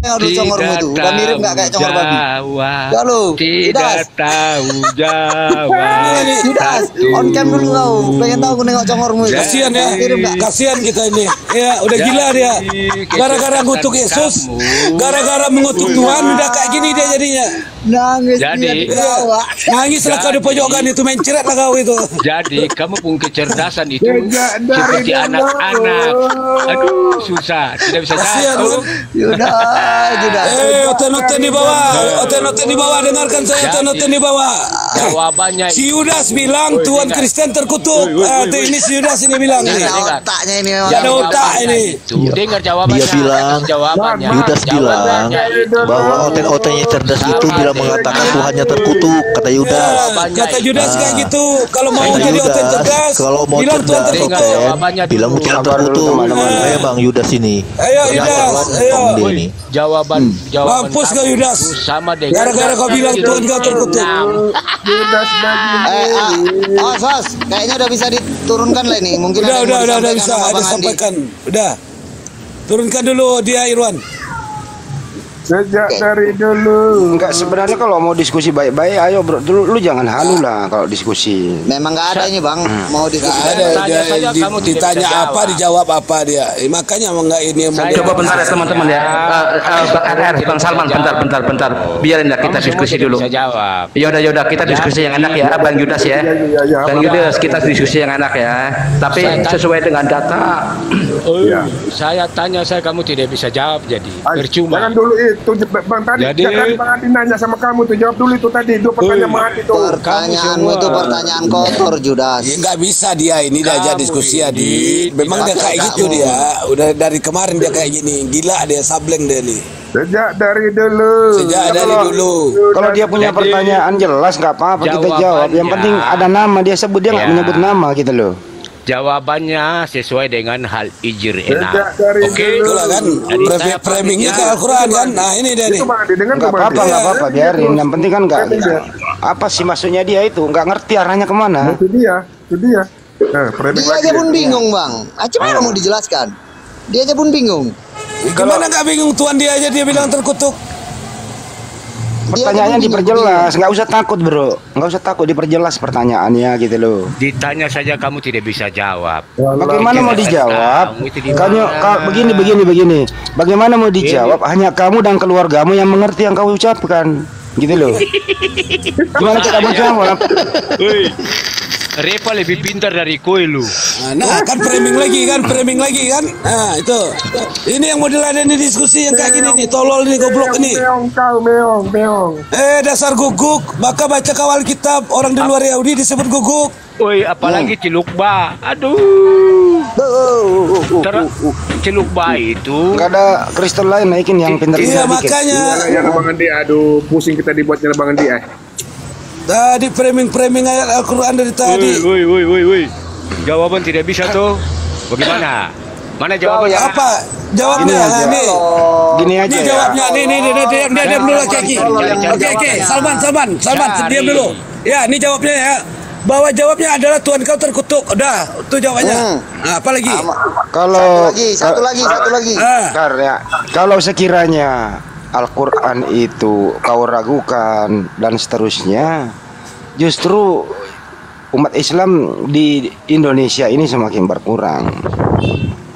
Aduh, congormu itu udah mirip nggak kayak congor babi? Ya lu, Tidak tahu jawab. Judas, on cam dulu kau. Pengen tahu aku nengok congormu itu. Kasihan ya, Mirip nggak? kasihan kita ini. Ya, udah gila dia. Gara-gara ngutuk Yesus, gara-gara mengutuk Tuhan, udah kayak gini dia jadinya. Nangis Jadi, dia dibawa. Nangis lah kau di pojokan itu, mencret lah kau itu. Jadi kamu punya kecerdasan itu seperti anak-anak. Aduh, susah, tidak bisa Kasihan jatuh. Judas. Oten-oten di bawah, oten-oten di bawah, dengarkan saya, oten-oten di bawah. Jawabannya Si Yudas bilang Tuhan Kristen terkutuk. Ini si Yudas ini bilang ini. Ada otaknya ini. Ada otak ini. Dengar jawabannya. Dia bilang, jawabannya. Yudas bilang bahwa oten-otennya cerdas itu bila mengatakan Tuhannya terkutuk, kata Yudas. Kata Yudas kayak gitu. Kalau mau Kata jadi Yudas, oten cerdas, kalau mau bilang Tuhan cerdas terkutuk. Jawabannya bilang dulu. Tuhan terkutuk. Ayo bang Yudas ini. Ayo Yudas, ayo. Dia ini. Jawaban Mampus kau Yudas. sama dengan Gara-gara kau bilang Tuhan kau terkutuk. Sos, kayaknya udah bisa diturunkan lah ini. Mungkin Udah ada yang mau bisa, disampaikan sama ada Bang Andi. sampaikan. Udah. Turunkan dulu dia Irwan. Sejak dari dulu. Enggak, sebenarnya kalau mau diskusi baik-baik, ayo bro, dulu lu jangan halu lah kalau diskusi. Memang nggak ada ini bang, mau diskusi. Ada Tanya saja, kamu tidak ditanya bisa apa, jawab. dijawab apa dia. Makanya emang nggak ini yang mau Coba bentar ya teman-teman ya. Bang Salman, bentar. Biarin lah kita diskusi dulu. Bisa jawab. Yaudah kita diskusi yang enak ya, Bang Yudas ya. Bang Yudas, kita diskusi yang enak ya. Tapi sesuai dengan data. Saya tanya kamu tidak bisa jawab jadi percuma. Jangan dulu itu Bang tadi. Jadi- Jangan Bang Andi nanya sama kamu tuh, jawab dulu itu tadi. Itu pertanyaan Bang Andi tuh. Pertanyaanmu itu pertanyaan kotor Judas. Ya, nggak bisa dia ini diajak diskusi ya di. Memang dia kayak gitu kamu. dia. Udah dari kemarin dia kayak gini. Gila dia, sableng dia nih. Sejak dari dulu. Sejak dari dulu. Kalau dia punya Jadi, pertanyaan jelas nggak apa-apa kita jawab. Yang jawabannya- penting ada nama dia sebut, dia nggak Ya. menyebut nama gitu loh. Jawabannya sesuai dengan hal ijir enak. Sejak dari Oke. dulu. Itulah kan Jadi saya framingnya ke pamitnya. Al-Quran kan. Nah ini dia nih. Itu Bang Andi, dengar Nggak tuh, Bang apa-apa, Andi. nggak apa-apa, biarin. Yang penting kan nggak. Framing dia. Apa sih maksudnya dia itu? Nggak ngerti arahnya kemana. Itu dia. Nah, framing Dia lagi aja pun dia. bingung bang. Gimana mau dijelaskan? Dia aja pun bingung. Gimana nggak bingung Tuhan dia aja dia bilang terkutuk. Pertanyaannya diperjelas, nggak usah takut bro, nggak usah takut, diperjelas pertanyaannya gitu loh. Ditanya saja kamu tidak bisa jawab. Bagaimana mau dijawab? Kamu itu di Kamu mana? begini. Bagaimana mau dijawab? Hanya kamu dan keluargamu yang mengerti yang kau ucapkan, gitu loh. Gimana kita mau jawab? Reva lebih pintar dari kue lu. Nah kan framing lagi kan. Nah itu. Ini yang mau diladeni diskusi yang kayak gini nih. Tolol nih, goblok ini. Meong. Dasar guguk. Maka baca kawal kitab orang di luar Yahudi disebut guguk. Woi, apalagi cilukba. Aduh. Cilukba itu Nggak ada Kristen lain naikin yang pintar Iya dikit. makanya. Ya Bang Andi, aduh pusing kita dibuatnya Bang Andi. Tadi framing ayat Al-Quran dari tadi. Woi. Jawaban tidak bisa tuh. Bagaimana? Mana jawabannya? Apa? Jawabnya nih. Gini aja Ini ya. jawabnya. Nih, diam dulu Kaki. Oke. Salman. Diam dulu. Ya, ini jawabnya ya. Bahwa jawabnya adalah Tuhan kau terkutuk. Udah, itu jawabannya. Nah, apa lagi? Kalau Satu lagi. Bentar ya. Kalau sekiranya Al-Quran itu kau ragukan dan seterusnya, justru umat Islam di Indonesia ini semakin berkurang.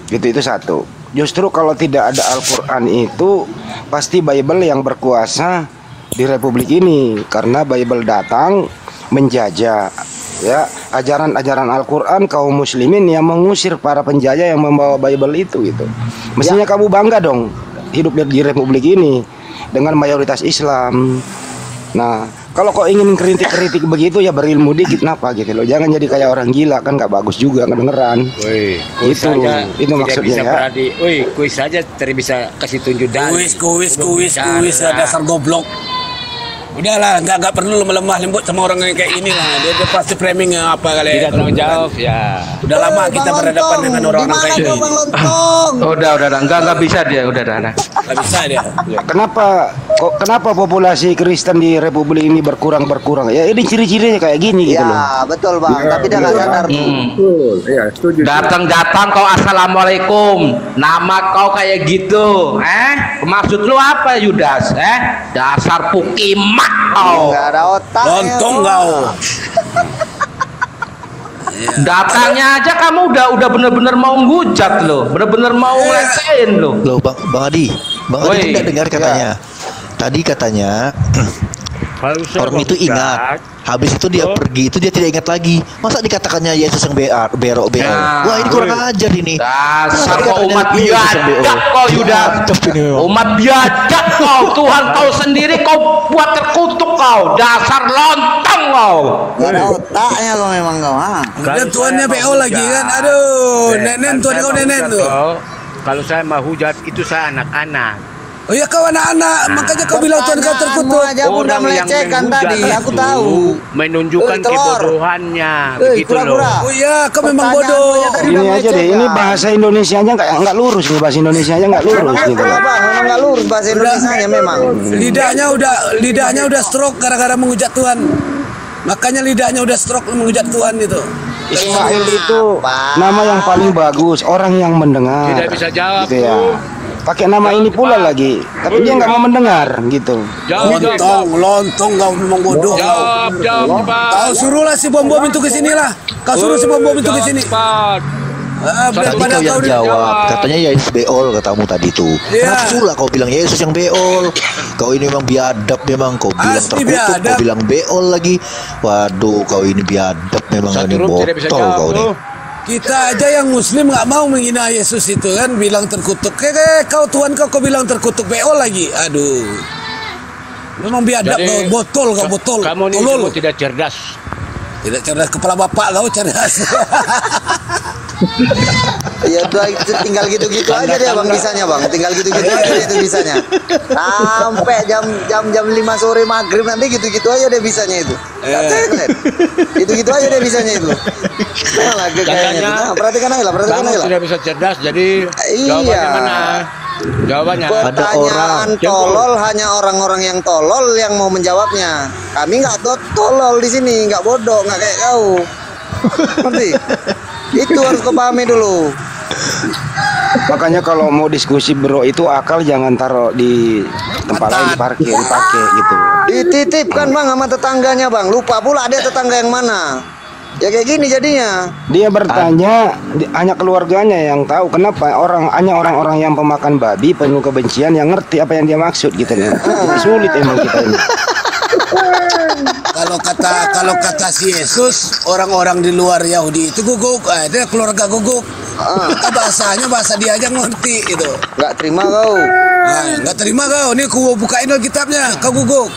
Itu satu. Justru kalau tidak ada Al-Quran itu pasti Bible yang berkuasa di Republik ini, karena Bible datang menjajah ya ajaran-ajaran Al-Quran kaum muslimin yang mengusir para penjajah yang membawa Bible itu gitu. Mestinya kamu bangga dong hidup di Republik ini dengan mayoritas Islam. Nah, kalau kau ingin kritik begitu ya berilmu dikit kenapa gitu loh. Jangan jadi kayak orang gila, kan nggak bagus juga kedengeran. Woi, Itu maksudnya ya. Kuis saja tidak bisa kasih tunjuk dalil. Kuis dasar goblok. Udahlah, nggak perlu lemah lembut sama orang yang kayak ini lah. Dia pasti framing apa kali. Tidak tanggung jawab ya. Udah lama kita berhadapan dengan orang-orang kayak Gimana ini. Bang Lontong? Udah, nggak bisa dia, udah. Nggak bisa dia. Kenapa populasi Kristen di Republik ini berkurang? Ya ini ciri-cirinya kayak gini gitu loh. Ya betul bang, tapi dia nggak sadar. Betul. Iya, setuju. Datang kau assalamualaikum, nama kau kayak gitu, Maksud lu apa Yudas? Dasar pukimak kau. Enggak ada otak. Lontong kau. Datangnya aja kamu udah bener-bener mau ngujat lo, bener-bener mau ngelesain lo. Loh Bang Adi tidak dengar katanya. Tadi katanya orang itu ingat, habis itu dia pergi, itu dia tidak ingat lagi. Masa dikatakannya Yesus yang berok. Wah, ini kurang ajar ini. Dasar kau umat biadab kau Yudas. Umat biadab kau. Tuhan kau sendiri kau buat terkutuk kau. Dasar lontong kau. Gak ada otaknya lo memang kau. Dan tuannya BO lagi kan. Aduh, nenen tuan kau nenen tuh. Kalau saya mau hujat itu saya anak-anak. Oh ya kau anak-anak, makanya kau bilang tuan kau terkutuk. Aja udah melecehkan tadi, aku tahu. Menunjukkan kebodohannya, begitu loh. Oh iya, kau memang bodoh. Ini aja deh, ini bahasa Indonesianya nggak lurus nih, bahasa Indonesianya nggak lurus gitu. Bang, memang nggak lurus bahasa Indonesianya memang. Lidahnya udah stroke gara-gara menghujat Tuhan. Makanya lidahnya udah stroke menghujat Tuhan itu. Ismail itu nama yang paling bagus, orang yang mendengar. Tidak bisa jawab gitu ya. Pakai nama ini pula lagi, tapi dia nggak mau mendengar gitu. Lontong kau memang bodoh. Jawab. Kau suruhlah si bom-bom itu ke sini lah. Kau suruh si bom-bom itu ke sini. Tadi kau yang jawab, katanya Yesus beol katamu tadi tuh. Kenapa pula kau bilang Yesus yang beol? Kau ini memang biadab memang, kau bilang terkutuk, kau bilang beol lagi. Waduh, kau ini biadab memang, ini botol kau nih. Kita aja yang muslim nggak mau menghina Yesus itu kan, bilang terkutuk. Kau Tuhan kau bilang terkutuk BO lagi. Aduh. Memang biadab kau, botol. Kamu ini tidak cerdas. Tidak cerdas, kepala bapak kau cerdas. Ya tinggal gitu-gitu aja deh bang bisanya bang, tinggal gitu-gitu aja itu bisanya. Sampai jam 5 sore maghrib nanti gitu-gitu aja deh bisanya itu. Gitu-gitu aja deh bisanya itu. Malah kayaknya. Perhatikan aja lah. Kamu tidak bisa cerdas, jadi jawabannya mana? Jawabannya pertanyaan tolol hanya orang-orang yang tolol yang mau menjawabnya. Kami nggak tolol di sini, nggak bodoh, nggak kayak kau. Ngerti? Itu harus kau pahami dulu. Makanya kalau mau diskusi bro itu akal jangan taruh di tempat lain, dipakai gitu. Dititipkan bang sama tetangganya bang. Lupa pula dia tetangga yang mana. Ya kayak gini jadinya. Dia bertanya hanya keluarganya yang tahu. Kenapa hanya orang-orang yang pemakan babi penuh kebencian yang ngerti apa yang dia maksud gitu nih. Sulit emang kita ini. Kalau kata si Yesus, orang-orang di luar Yahudi itu guguk, dia keluarga guguk. Bahasanya bahasa dia aja ngerti itu. Nggak terima kau. Nggak terima kau. Nih aku bukain Alkitabnya, kau guguk.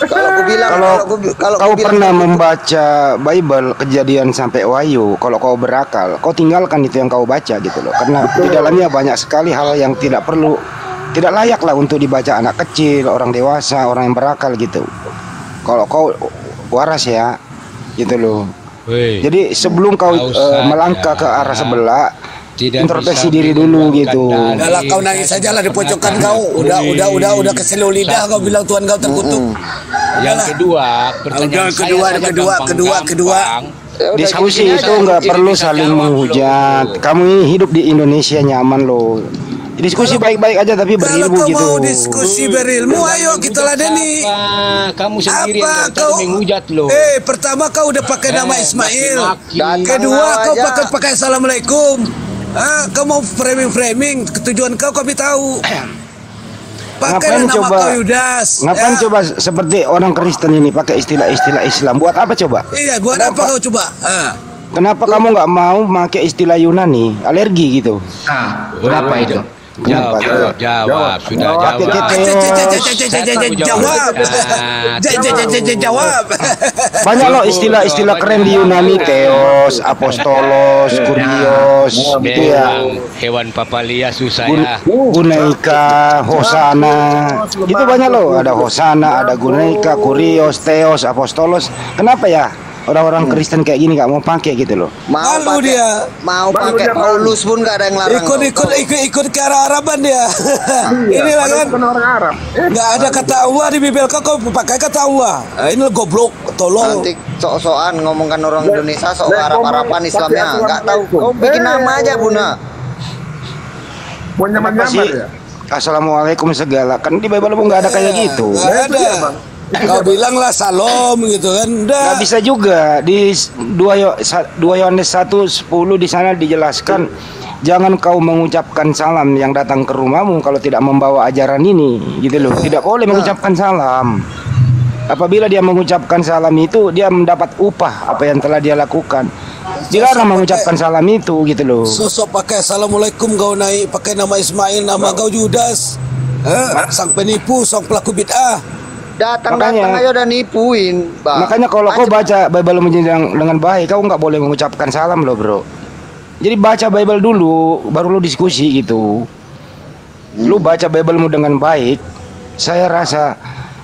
Kalau kau pernah membaca Bible Kejadian sampai Wahyu, kalau kau berakal, kau tinggalkan itu yang kau baca gitu loh. Karena di dalamnya banyak sekali hal yang tidak layak lah untuk dibaca anak kecil, orang dewasa, orang yang berakal gitu. Kalau kau waras ya, gitu loh. Jadi sebelum kau melangkah ke arah sebelah, introspeksi diri dulu gitu. Kalau kau nangis saja lah di pojokan kau. Udah keselu lidah kau bilang Tuhan kau terkutuk. Yang kedua, pertanyaan kedua. Diskusi itu nggak perlu saling menghujat. Kamu ini hidup di Indonesia nyaman loh. Diskusi baik-baik aja tapi berilmu gitu. Kalau kau mau diskusi berilmu, ayo kita ladeni. Kamu sendiri yang menghujat loh. Pertama kau udah pakai nama Ismail. Kedua kau pakai Assalamualaikum. Kau mau framing, ketujuan kau kami tahu. Pakai nama kau Yudas. Ngapain coba seperti orang Kristen ini pakai istilah-istilah Islam? Buat apa coba? Iya, buat apa kau coba? Kenapa kamu nggak mau pakai istilah Yunani? Alergi gitu? Berapa itu? Jawab. Jawab. Banyak loh istilah-istilah keren di Yunani, Theos, Apostolos, Kurios, gitu ya. Hewan papalia susah ya. Gunaika, Hosana, itu banyak loh. Ada Hosana, ada Gunaika, Kurios, Theos, Apostolos. Kenapa ya? Orang-orang Kristen kayak gini gak mau pakai gitu loh. Malu dia. Mau pakai Paulus pun gak ada yang larang. Ikut ke arah Araban dia. Inilah kan. Orang Arab. Gak ada kata Allah di Bibel kau pakai kata Allah. Ini goblok, tolong. Nanti sok-sokan ngomongkan orang Indonesia sok Arab-Araban Islamnya. Gak tahu. Kau bikin nama aja Buna. Mau nyaman-nyaman ya. assalamualaikum segala. Kan di Bible pun nggak ada kayak gitu. Nggak ada. Kau bilanglah salam gitu kan. Nggak bisa juga. Di 2 Yohanes 1:10 di sana dijelaskan, jangan kau mengucapkan salam yang datang ke rumahmu kalau tidak membawa ajaran ini, gitu loh. Tidak boleh mengucapkan salam. Apabila dia mengucapkan salam itu, dia mendapat upah apa yang telah dia lakukan. Dilarang mengucapkan salam itu, gitu loh. Sosok pakai assalamualaikum kau naik pakai nama Ismail, nama kau Judas. Sang penipu, sang pelaku bid'ah. Datang-datang aja udah nipuin, Bang. Makanya kalau kau baca Bible dengan baik, kau nggak boleh mengucapkan salam loh, bro. Jadi baca Bible dulu, baru lu diskusi gitu. Lu baca Biblemu dengan baik, saya rasa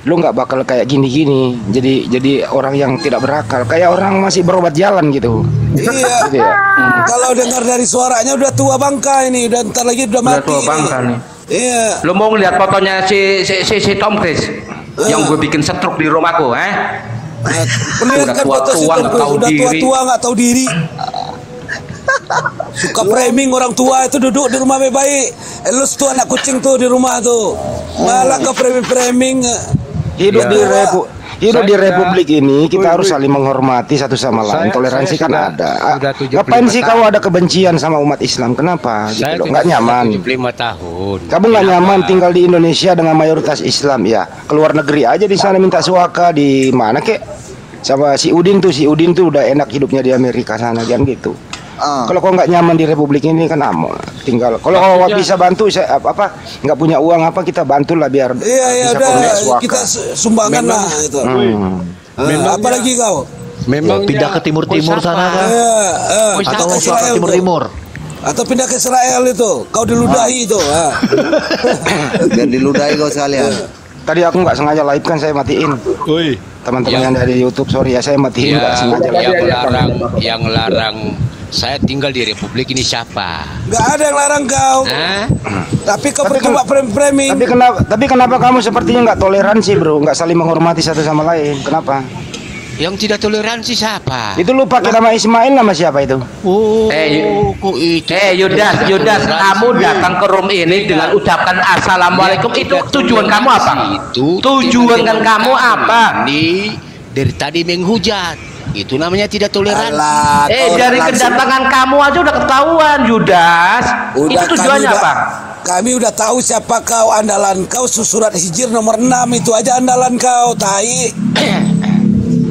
lu nggak bakal kayak gini-gini. Jadi orang yang tidak berakal, kayak orang masih berobat jalan gitu. Iya. Gitu ya. Kalau dengar dari suaranya udah tua bangka ini, udah ntar lagi udah mati. Udah tua bangka nih. Iya. Lu mau ngeliat fotonya si Tom Cruise yang gue bikin stroke di rumahku, Perlihatkan foto si Tom Cruise, udah tua-tua nggak tahu diri. Suka framing orang tua itu duduk di rumah baik-baik. Lu tuh anak kucing tuh di rumah tuh. Malah ke framing. Hidup di Republik ini kita harus saling menghormati satu sama lain. Toleransi kan ada. Ngapain sih kau ada kebencian sama umat Islam? Kenapa? Gitu loh. Nggak nyaman. 75 tahun. Kamu nggak nyaman tinggal di Indonesia dengan mayoritas Islam ya? Keluar negeri aja di sana minta suaka di mana kek? Sama si Udin tuh udah enak hidupnya di Amerika sana kan gitu. Kalau kau nggak nyaman di Republik ini kan tinggal. Kalau kau bisa bantu, saya nggak punya uang kita bantulah biar iya udah kita sumbangkan lah itu. Apalagi kau? Memang pindah ke timur sana kan? Atau ke timur. Atau pindah ke Israel itu, kau diludahi itu. Biar diludahi kau sekalian. Tadi aku nggak sengaja live kan, saya matiin. Teman-teman yang dari YouTube, sorry ya saya matiin nggak sengaja. Yang larang saya tinggal di Republik ini siapa? Nggak ada yang larang kau. Tapi kau bercoba framing. Tapi kenapa kamu sepertinya nggak toleransi, bro? Nggak saling menghormati satu sama lain. Kenapa? Yang tidak toleransi siapa? Itu lu pakai nama Ismail, nama siapa itu? Yudas, kamu datang ke room ini dengan ucapkan assalamualaikum. Itu tujuan kamu apa? Tujuan kamu apa? Ini dari tadi menghujat. Itu namanya tidak toleransi. Dari kedatangan kamu aja udah ketahuan, Yudas. Itu tujuannya apa? Kami udah tahu siapa kau, andalan kau surat Hijr nomor 6 itu aja andalan kau, tai.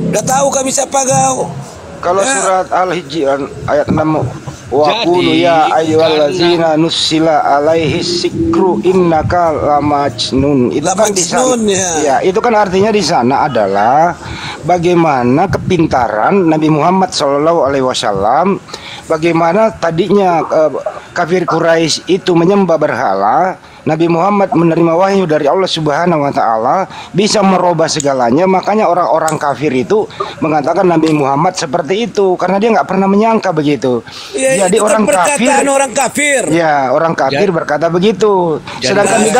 Udah tahu kami siapa kau. Kalau surat Al-Hijr ayat 6 wa qulu ya ayyuhallazina nusila alaihi sikru innaka lamajnun. Itu kan di sana. Ya, itu kan artinya di sana adalah bagaimana kepintaran Nabi Muhammad SAW, bagaimana tadinya kafir Quraisy itu menyembah berhala. Nabi Muhammad menerima wahyu dari Allah Subhanahu wa taala, bisa merubah segalanya. Makanya orang-orang kafir itu mengatakan Nabi Muhammad seperti itu karena dia nggak pernah menyangka begitu. Ya, jadi orang kafir. Ya, orang kafir berkata begitu. Sedangkan di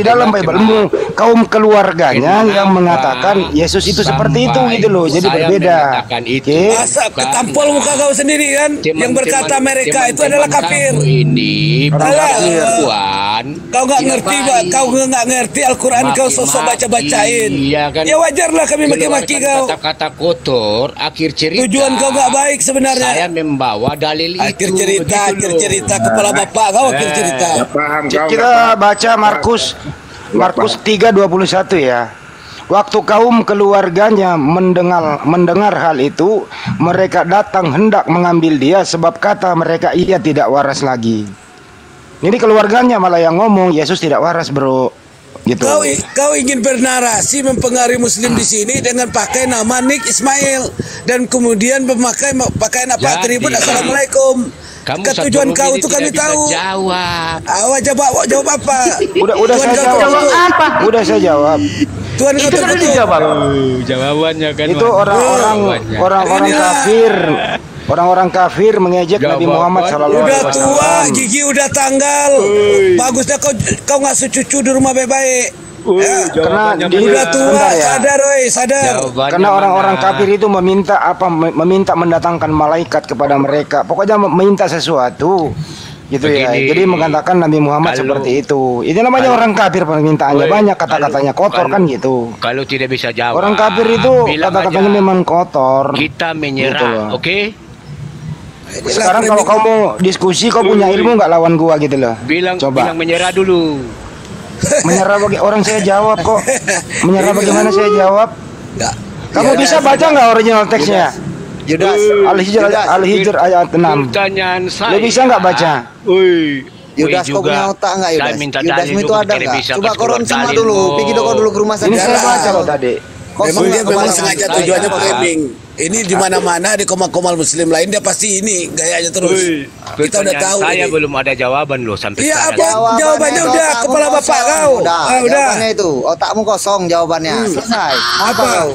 dalam Biblemu, kaum keluarganya yang mengatakan Yesus itu seperti itu gitu loh. Jadi berbeda. Masa ketampol muka kau sendiri kan yang berkata mereka itu adalah kafir. Ini kau nggak ngerti, kau nggak ngerti Al-Quran, kau sosok baca-bacain. Iya kan? Ya wajarlah kami maki-maki kau. Kata-kata kotor, akhir cerita. Tujuan kau nggak baik sebenarnya. Saya membawa dalil akhir cerita kepala bapak kau akhir cerita. Kita baca Markus 3:21 ya. Waktu kaum keluarganya mendengar hal itu, mereka datang hendak mengambil dia sebab kata mereka ia tidak waras lagi. Ini keluarganya malah yang ngomong Yesus tidak waras, bro. Gitu. Kau ingin bernarasi mempengaruhi Muslim di sini dengan pakai nama Nick Ismail dan kemudian memakai pakaian atribut assalamualaikum. Ketujuan kau itu kami tahu. Jawab apa? Udah saya jawab. Udah saya jawab. Tuhan kau tertutup. Jawabannya kan itu orang-orang kafir. Orang-orang kafir mengejek Nabi Muhammad SAW. Udah tua, gigi udah tanggal. Bagusnya kau nggak cucu di rumah baik-baik. Karena udah tua, sadar. Karena orang-orang kafir itu meminta mendatangkan malaikat kepada mereka. Pokoknya meminta sesuatu. gitu ya. Begini, Jadi mengatakan Nabi Muhammad seperti itu. Ini namanya orang kafir, permintaannya banyak, kata-katanya kotor kan gitu. Kalau tidak bisa jawab, Orang kafir itu bilang kata-katanya aja, memang kotor. kita Gitu menyerah, loh. oke? Sekarang kalau kau mau diskusi, kau punya ilmu nggak lawan gua gitu loh. Bilang Coba. menyerah dulu. Menyerah bagi orang saya jawab kok. Menyerah bagaimana saya jawab? Enggak. Kamu bisa baca nggak original teksnya? Judas, Al-Hijr ayat 6. Pertanyaan saya. Lu bisa nggak baca? Yudas, kau punya otak nggak Saya Yudas? minta Yudasmu dalil itu dulu, ada tidak nggak? bisa Coba keluar koron semua dalil, dulu. Mo. Pergi kau dulu ke rumah Ini sakit. saya baca loh tadi. Memang dia memang sengaja saya tujuannya paham. framing. Ini di mana-mana di komal-komal muslim lain dia pasti ini gayanya terus. Kita udah Pertanyaan tahu saya ini. belum ada jawaban loh sampai Iya, sekarang. apa? Jawabannya itu udah otakmu kepala bapak kosong. kau. Udah, Ah, udah. jawabannya itu. Otakmu kosong jawabannya. Selesai. Apa Apa? kau?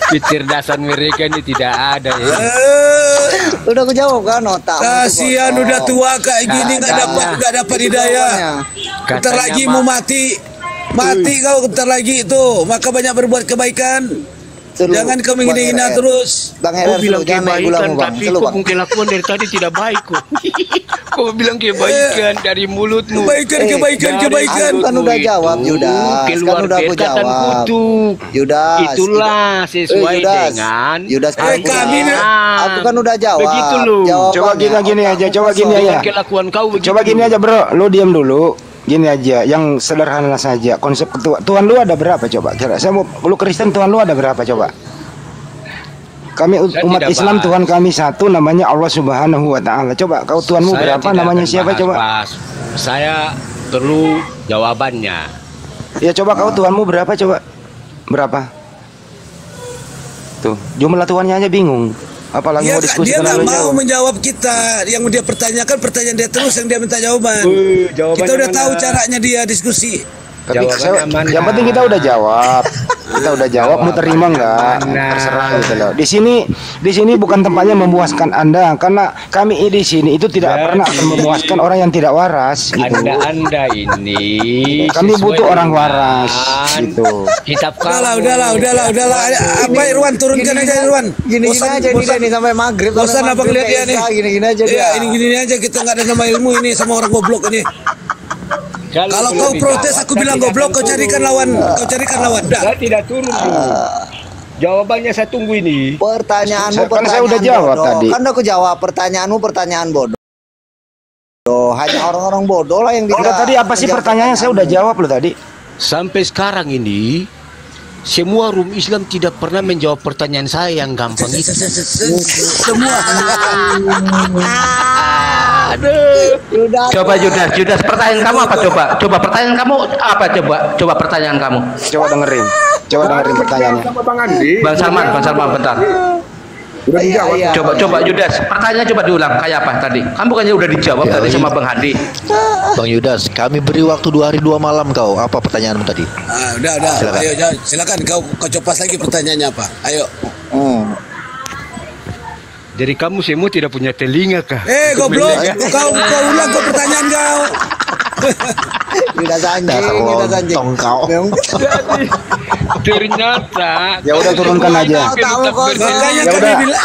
Kecerdasan mereka ini tidak ada ya. Udah aku jawab kan otakmu. itu Kasihan kosong. udah tua kayak gini nggak dapat hidayah. Bentar Katanya, lagi Mak. mau mati. Mati kau bentar lagi itu. Maka banyak berbuat kebaikan. Selu, Jangan kau Bang menghina RR. terus. Bang Kau Herer, bilang jangan naik kebaikan, gulamu bang. tapi Selu kau bang. mungkin lakukan dari tadi tidak baik kok. Kau bilang kebaikan dari mulutmu. Kebaikan, kebaikan, Dari kebaikan. Aku kan udah mulutmu jawab, itu Yudas. keluar Kan udah aku berkatan jawab. kutuk. Yudas. Itulah sesuai Yudas. dengan Yudas, kami nih. aku kan udah jawab. Begitu loh. Coba gini aja, coba gini aja. Dengan kelakuan kau begitu. Coba gini aja bro, lu diam dulu. Gini aja, yang sederhana saja. Konsep Tuhan lu ada berapa coba? Kira saya mau, lu Kristen Tuhan lu ada berapa coba? Kami Saya umat tidak Islam bahas. Tuhan kami satu, namanya Allah Subhanahu wa Ta'ala. Coba kau Tuhanmu Saya berapa? tidak Namanya akan siapa coba? bahas. Saya perlu jawabannya. Ya coba kau Tuhanmu berapa coba? Berapa? Tuh, jumlah Tuhannya aja bingung. Apalagi mau diskusi Dia nggak terlalu mau jauh. menjawab kita. Yang dia pertanyakan pertanyaan dia terus yang dia minta jawaban. jawabannya Kita udah mana? tahu caranya dia diskusi. Tapi Jawabannya mana? yang penting kita udah jawab. Kita udah jawab, mau terima nggak? Mana? Terserah gitu loh. Di sini bukan tempatnya memuaskan Anda, karena kami di sini itu tidak pernah akan memuaskan orang yang tidak waras. Gitu. Anda ini Kami sesuai butuh orang dengan waras, gitu. Kitab Udahlah. Apa Irwan turunkan aja Irwan. Gini-gini aja nih sampai maghrib. Bosan abang lihat dia nih. Gini-gini aja dia. Ya, ini aja kita nggak ada nama ilmu ini sama orang goblok ini. Kalau kau protes aku bilang goblok, kau carikan lawan. Dah. Saya tidak turun dulu. Jawabannya saya tunggu ini. Pertanyaanmu Kan pertanyaan saya udah jawab bodoh. tadi. Kan aku jawab pertanyaanmu pertanyaan bodoh. Hanya orang-orang bodoh lah yang bisa. Enggak, tadi apa sih menjawab pertanyaannya? Saya udah jawab loh tadi. Sampai sekarang ini semua rum Islam tidak pernah menjawab pertanyaan saya yang gampang itu. Semua. Aduh. Coba Judas, pertanyaan kamu apa coba? Coba pertanyaan kamu apa coba? Coba pertanyaan kamu. Coba dengerin pertanyaannya. Sama Bang Andi. Bang Salman bentar. Udah dijawab. Iya. Coba Judas, pertanyaannya coba diulang kayak apa tadi? Kan bukannya udah dijawab Ya, tadi iya. sama Bang Hadi. Bang Yudas, kami beri waktu 2 hari 2 malam kau. Apa pertanyaanmu tadi? Udah. Silakan. Ayo silakan kau copas lagi pertanyaannya apa? Ayo. Jadi kamu semua tidak punya telinga kah? Goblok. Kau ulang kau pertanyaan kau. Yudas Dasar anjing. lontong kau. Ternyata Ya udah turunkan aja. Makanya Ya kami udah. bilang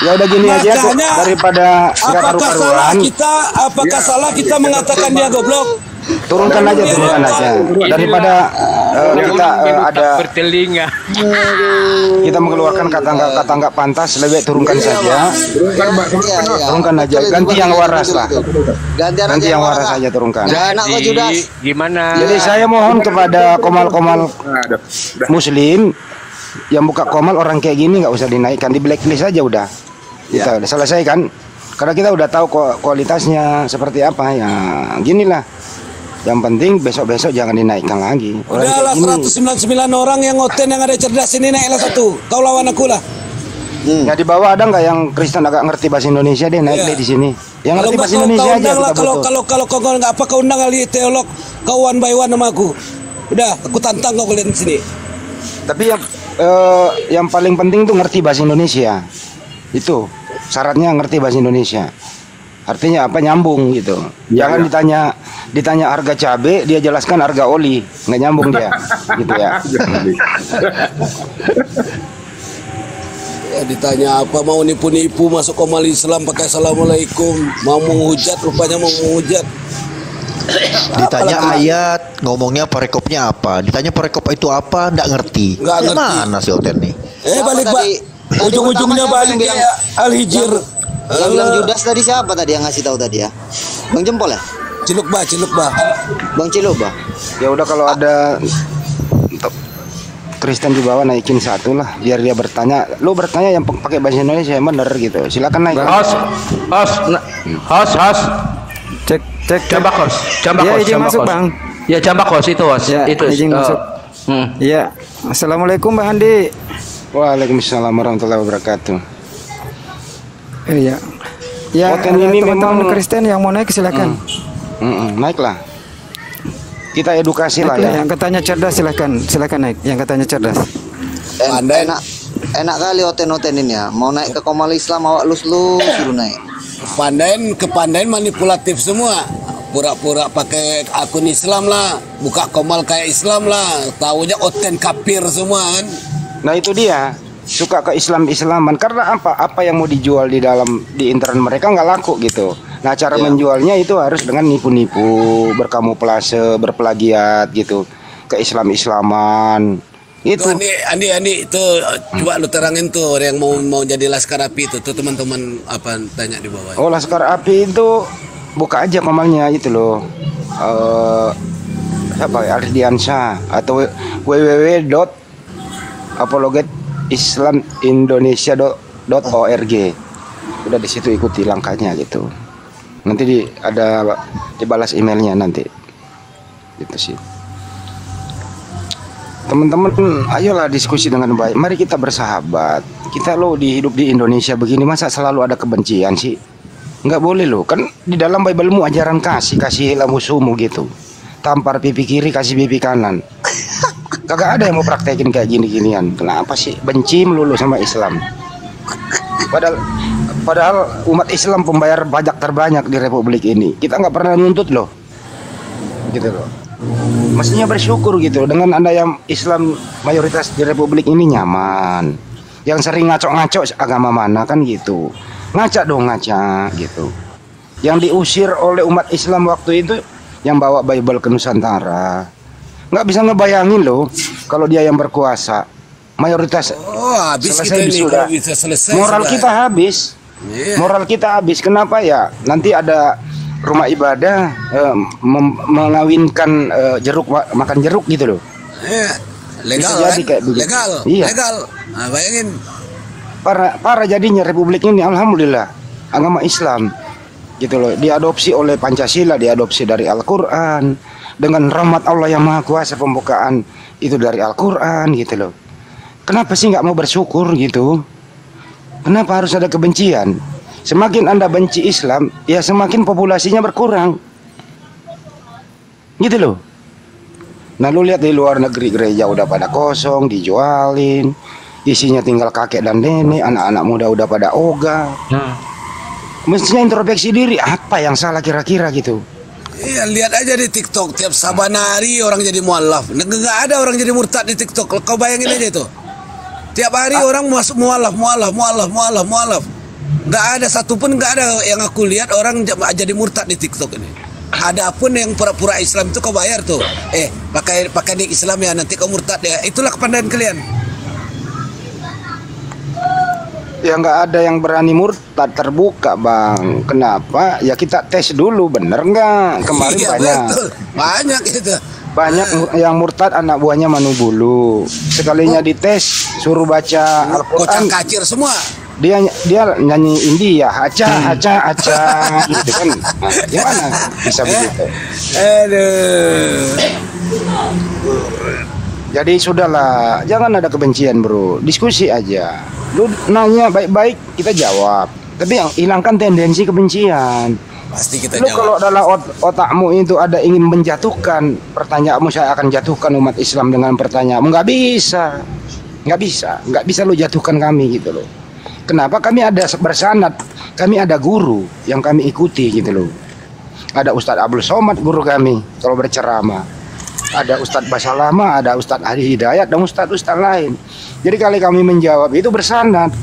Ya udah gini aja tuh, Makanya, daripada nggak karu-karuan. apakah salah kita mengatakan dia goblok? Turunkan aja daripada kita ada bertelinga. kita mengeluarkan kata nggak pantas, lebih baik turunkan saja. Turunkan Mbak. Turunkan aja, ganti yang waras lah. Ganti Nanti yang waras saja turunkan. Enak kok Judas. Gimana? Jadi saya mohon kepada komal-komal Udah. muslim yang buka komal, orang kayak gini nggak usah dinaikkan, di blacklist aja udah. Kita udah selesai kan? Karena kita udah tahu kualitasnya seperti apa ya. Ginilah. Yang penting besok-besok jangan dinaikkan lagi. Orang Udahlah kayak gini. 199 orang yang ngoten yang ada cerdas ini naiklah satu. Kau lawan aku lah. Ya di bawah ada nggak yang Kristen agak ngerti bahasa Indonesia, deh naik deh di sini. Yang ngerti bahasa Indonesia aja kita butuh. Kalau nggak apa kau undang kali teolog, kau one by one sama aku. Udah, aku tantang kau lihat di sini. Tapi yang paling penting tuh ngerti bahasa Indonesia. Itu syaratnya ngerti bahasa Indonesia. Artinya apa, nyambung gitu. Jangan ditanya harga cabe, dia jelaskan harga oli, nggak nyambung dia, gitu ya. Ya ditanya apa, mau nipu-nipu masuk komal Islam pakai assalamualaikum, mau menghujat, rupanya mau menghujat. Ditanya ayat, ngomongnya parekopnya apa? Ditanya parekop itu apa, nggak ngerti. Nggak ngerti. Mana si Oten nih? Balik Pak, ujung-ujungnya balik ya Al-Hijr. Yang bilang Judas tadi siapa tadi yang ngasih tahu tadi ya? Bang Jempol ya? Ciluk bah. Bang Ciluk bah. Ya udah kalau ada Kristen di bawah naikin satu lah biar dia bertanya. Lu bertanya yang pakai bahasa Indonesia yang bener gitu. Silakan naik. Host. Cek. Jambak host. Ya, izin masuk, Bang. Ya, jambak host itu host. Ya, itu. izin masuk. Ya. Assalamualaikum Bang Andi. Waalaikumsalam warahmatullahi wabarakatuh. Iya. Ya, ini teman-teman memang Kristen yang mau naik silakan. Naiklah. Kita edukasi lah ya. Yang katanya cerdas silakan naik. Yang katanya cerdas. Enak kali Oten ini ya. Mau naik ke komal Islam awak suruh naik. Kepandaian manipulatif semua. Pura-pura pakai akun Islam lah, buka komal kayak Islam lah. Taunya Oten kafir semua kan. Nah itu dia. Suka ke Islaman karena apa yang mau dijual di internet mereka nggak laku gitu. Nah cara menjualnya itu harus dengan nipu-nipu, berkamuflase, berplagiat gitu ke Islaman itu. Andi itu coba lu terangin tuh yang mau jadi Laskar Api itu tuh teman-teman apa tanya di bawah. Oh Laskar Api itu buka aja komalnya itu loh. Siapa ya? Ardiansyah atau www.apologetislamIndonesia.org. Udah di situ ikuti langkahnya gitu. Nanti dibalas emailnya nanti. Gitu sih. Teman-teman, ayolah diskusi dengan baik. Mari kita bersahabat. Kita hidup di Indonesia begini masa selalu ada kebencian sih? Nggak boleh loh. Kan di dalam Bible-mu ajaran kasihilah musuhmu gitu. Tampar pipi kiri, kasih pipi kanan. Kagak ada yang mau praktekin kayak gini-ginian. Kenapa sih benci melulu sama Islam? Padahal umat Islam pembayar pajak terbanyak di Republik ini. Kita nggak pernah nuntut loh, gitu loh. Mestinya bersyukur gitu dengan anda yang Islam mayoritas di Republik ini nyaman. Yang sering ngaco-ngaco agama mana kan gitu. Ngaca gitu. Yang diusir oleh umat Islam waktu itu yang bawa Bible ke Nusantara. Nggak bisa ngebayangin loh kalau dia yang berkuasa. Mayoritas habis selesai kita ini sudah. Bisa selesai Moral sudah. kita habis. Moral kita habis. Kenapa ya? Nanti ada rumah ibadah mengawinkan makan jeruk gitu loh. Legal bisa jadi kan? kayak begitu. Legal. Nah, bayangin. Para jadinya Republik ini alhamdulillah agama Islam gitu loh. Diadopsi oleh Pancasila, diadopsi dari Al-Qur'an dengan rahmat Allah yang Maha Kuasa, pembukaan itu dari Al-Qur'an gitu loh. Kenapa sih nggak mau bersyukur gitu? Kenapa harus ada kebencian? Semakin Anda benci Islam, ya semakin populasinya berkurang. Gitu loh. Nah lu lihat di luar negeri gereja udah pada kosong, dijualin. Isinya tinggal kakek dan nenek, anak-anak muda udah pada ogah. Mestinya introspeksi diri, apa yang salah kira-kira gitu. Iya, lihat aja di TikTok tiap sabanari orang jadi mualaf. Nggak ada orang jadi murtad di TikTok. Kau bayangin aja itu. Tiap hari orang masuk mualaf. Nggak ada satupun, nggak ada yang aku lihat orang jadi murtad di TikTok ini. Adapun yang pura-pura Islam itu kau bayar tuh. Pakai nik Islam ya, nanti kau murtad ya. Itulah kepandaian kalian. Ya nggak ada yang berani murtad terbuka bang. Kenapa? Ya kita tes dulu bener nggak? Kemarin banyak itu. Banyak yang murtad anak buahnya Manubulu. Sekalinya dites suruh baca Al-Quran, kacir semua. Dia nyanyi India, aca gitu kan. Nah, gimana bisa begitu? Jadi sudahlah, jangan ada kebencian bro. Diskusi aja. Lu nanya baik-baik, kita jawab. Tapi yang hilangkan tendensi kebencian. Pasti kita lu jawab. Kalau dalam otakmu itu ada ingin menjatuhkan, pertanyaanmu saya akan jatuhkan umat Islam dengan pertanyaanmu. Nggak bisa lu jatuhkan kami gitu loh. Kenapa? Kami ada bersanad, kami ada guru yang kami ikuti gitu loh. Ada Ustadz Abdul Somad guru kami kalau berceramah. Ada Ustadz Basalama, ada Ustadz Ali Hidayat, dan Ustadz lain. Jadi kali kami menjawab itu bersanad.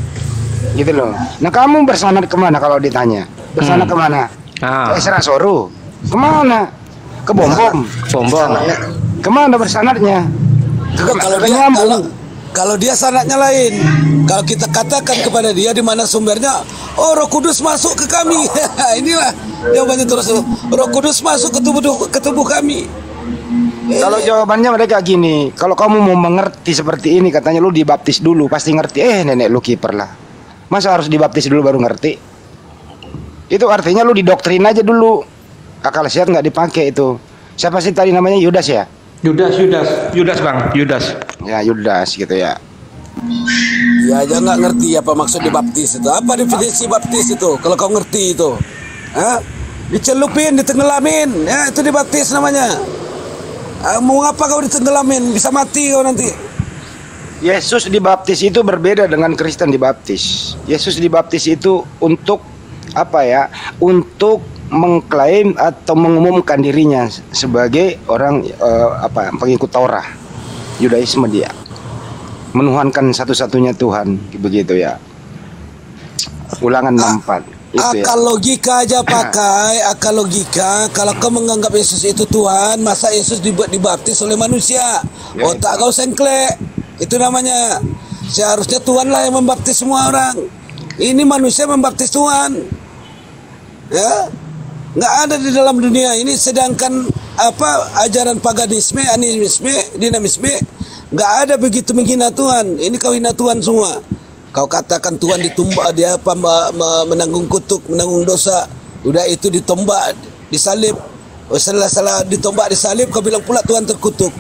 gitu loh. Nah kamu bersanad kemana kalau ditanya? Bersanad kemana? Ke Esra Soru? Kemana? Ke Bom Bom? Kemana bersanadnya? Kalau dia sanadnya lain, kalau kita katakan kepada dia di mana sumbernya, oh Roh Kudus masuk ke kami. Inilah jawabannya terus. Roh Kudus masuk ke tubuh kami. Kalau jawabannya mereka gini, kalau kamu mau mengerti seperti ini, katanya lu dibaptis dulu, pasti ngerti. Nenek lu kiper lah. Masa harus dibaptis dulu baru ngerti? Itu artinya lu didoktrin aja dulu. Akal sehat nggak dipakai itu. Siapa sih tadi namanya, Yudas ya? Yudas bang, Yudas. Ya Yudas gitu ya. Ya aja nggak ngerti apa maksud dibaptis itu. Apa definisi baptis itu? Kalau kau ngerti itu, dicelupin, ditenggelamin, ya itu dibaptis namanya. Mau apa kau ditenggelamin? Bisa mati kau nanti. Yesus dibaptis itu berbeda dengan Kristen dibaptis. Yesus dibaptis itu untuk apa ya? Untuk mengklaim atau mengumumkan dirinya sebagai orang pengikut Taurat, Yudaisme dia. Menuhankan satu-satunya Tuhan, begitu ya. Ulangan 64. Akal logika aja pakai, akal logika. Kalau kau menganggap Yesus itu Tuhan, masa Yesus dibaptis oleh manusia? Otak kau sengklek. Itu namanya. Seharusnya Tuhan lah yang membaptis semua orang. Ini manusia membaptis Tuhan. Ya, nggak ada di dalam dunia ini. Sedangkan ajaran paganisme, animisme, dinamisme, nggak ada begitu menghina Tuhan. Ini kau hina Tuhan semua. Kau katakan Tuhan ditumbak, dia menanggung kutuk, menanggung dosa. Udah itu ditombak, disalib. Salah ditombak, disalib, kau bilang pula Tuhan terkutuk.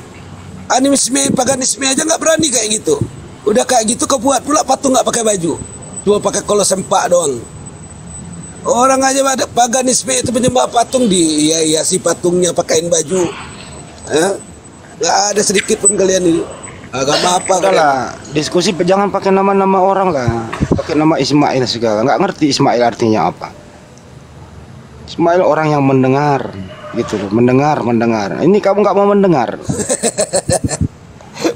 Animisme, paganisme aja nggak berani kayak gitu. Udah kayak gitu kau buat pula patung nggak pakai baju, cuma pakai kolo sempak doang. Orang aja ada paganisme itu penyembah patung, dihiasi patungnya pakaiin baju. Nggak ada sedikit pun kalian ini. Agama apa lah? Diskusi jangan pakai nama-nama orang lah. Pakai nama Ismail segala. Nggak ngerti Ismail artinya apa. Ismail orang yang mendengar, gitu loh. Mendengar. Ini kamu nggak mau mendengar.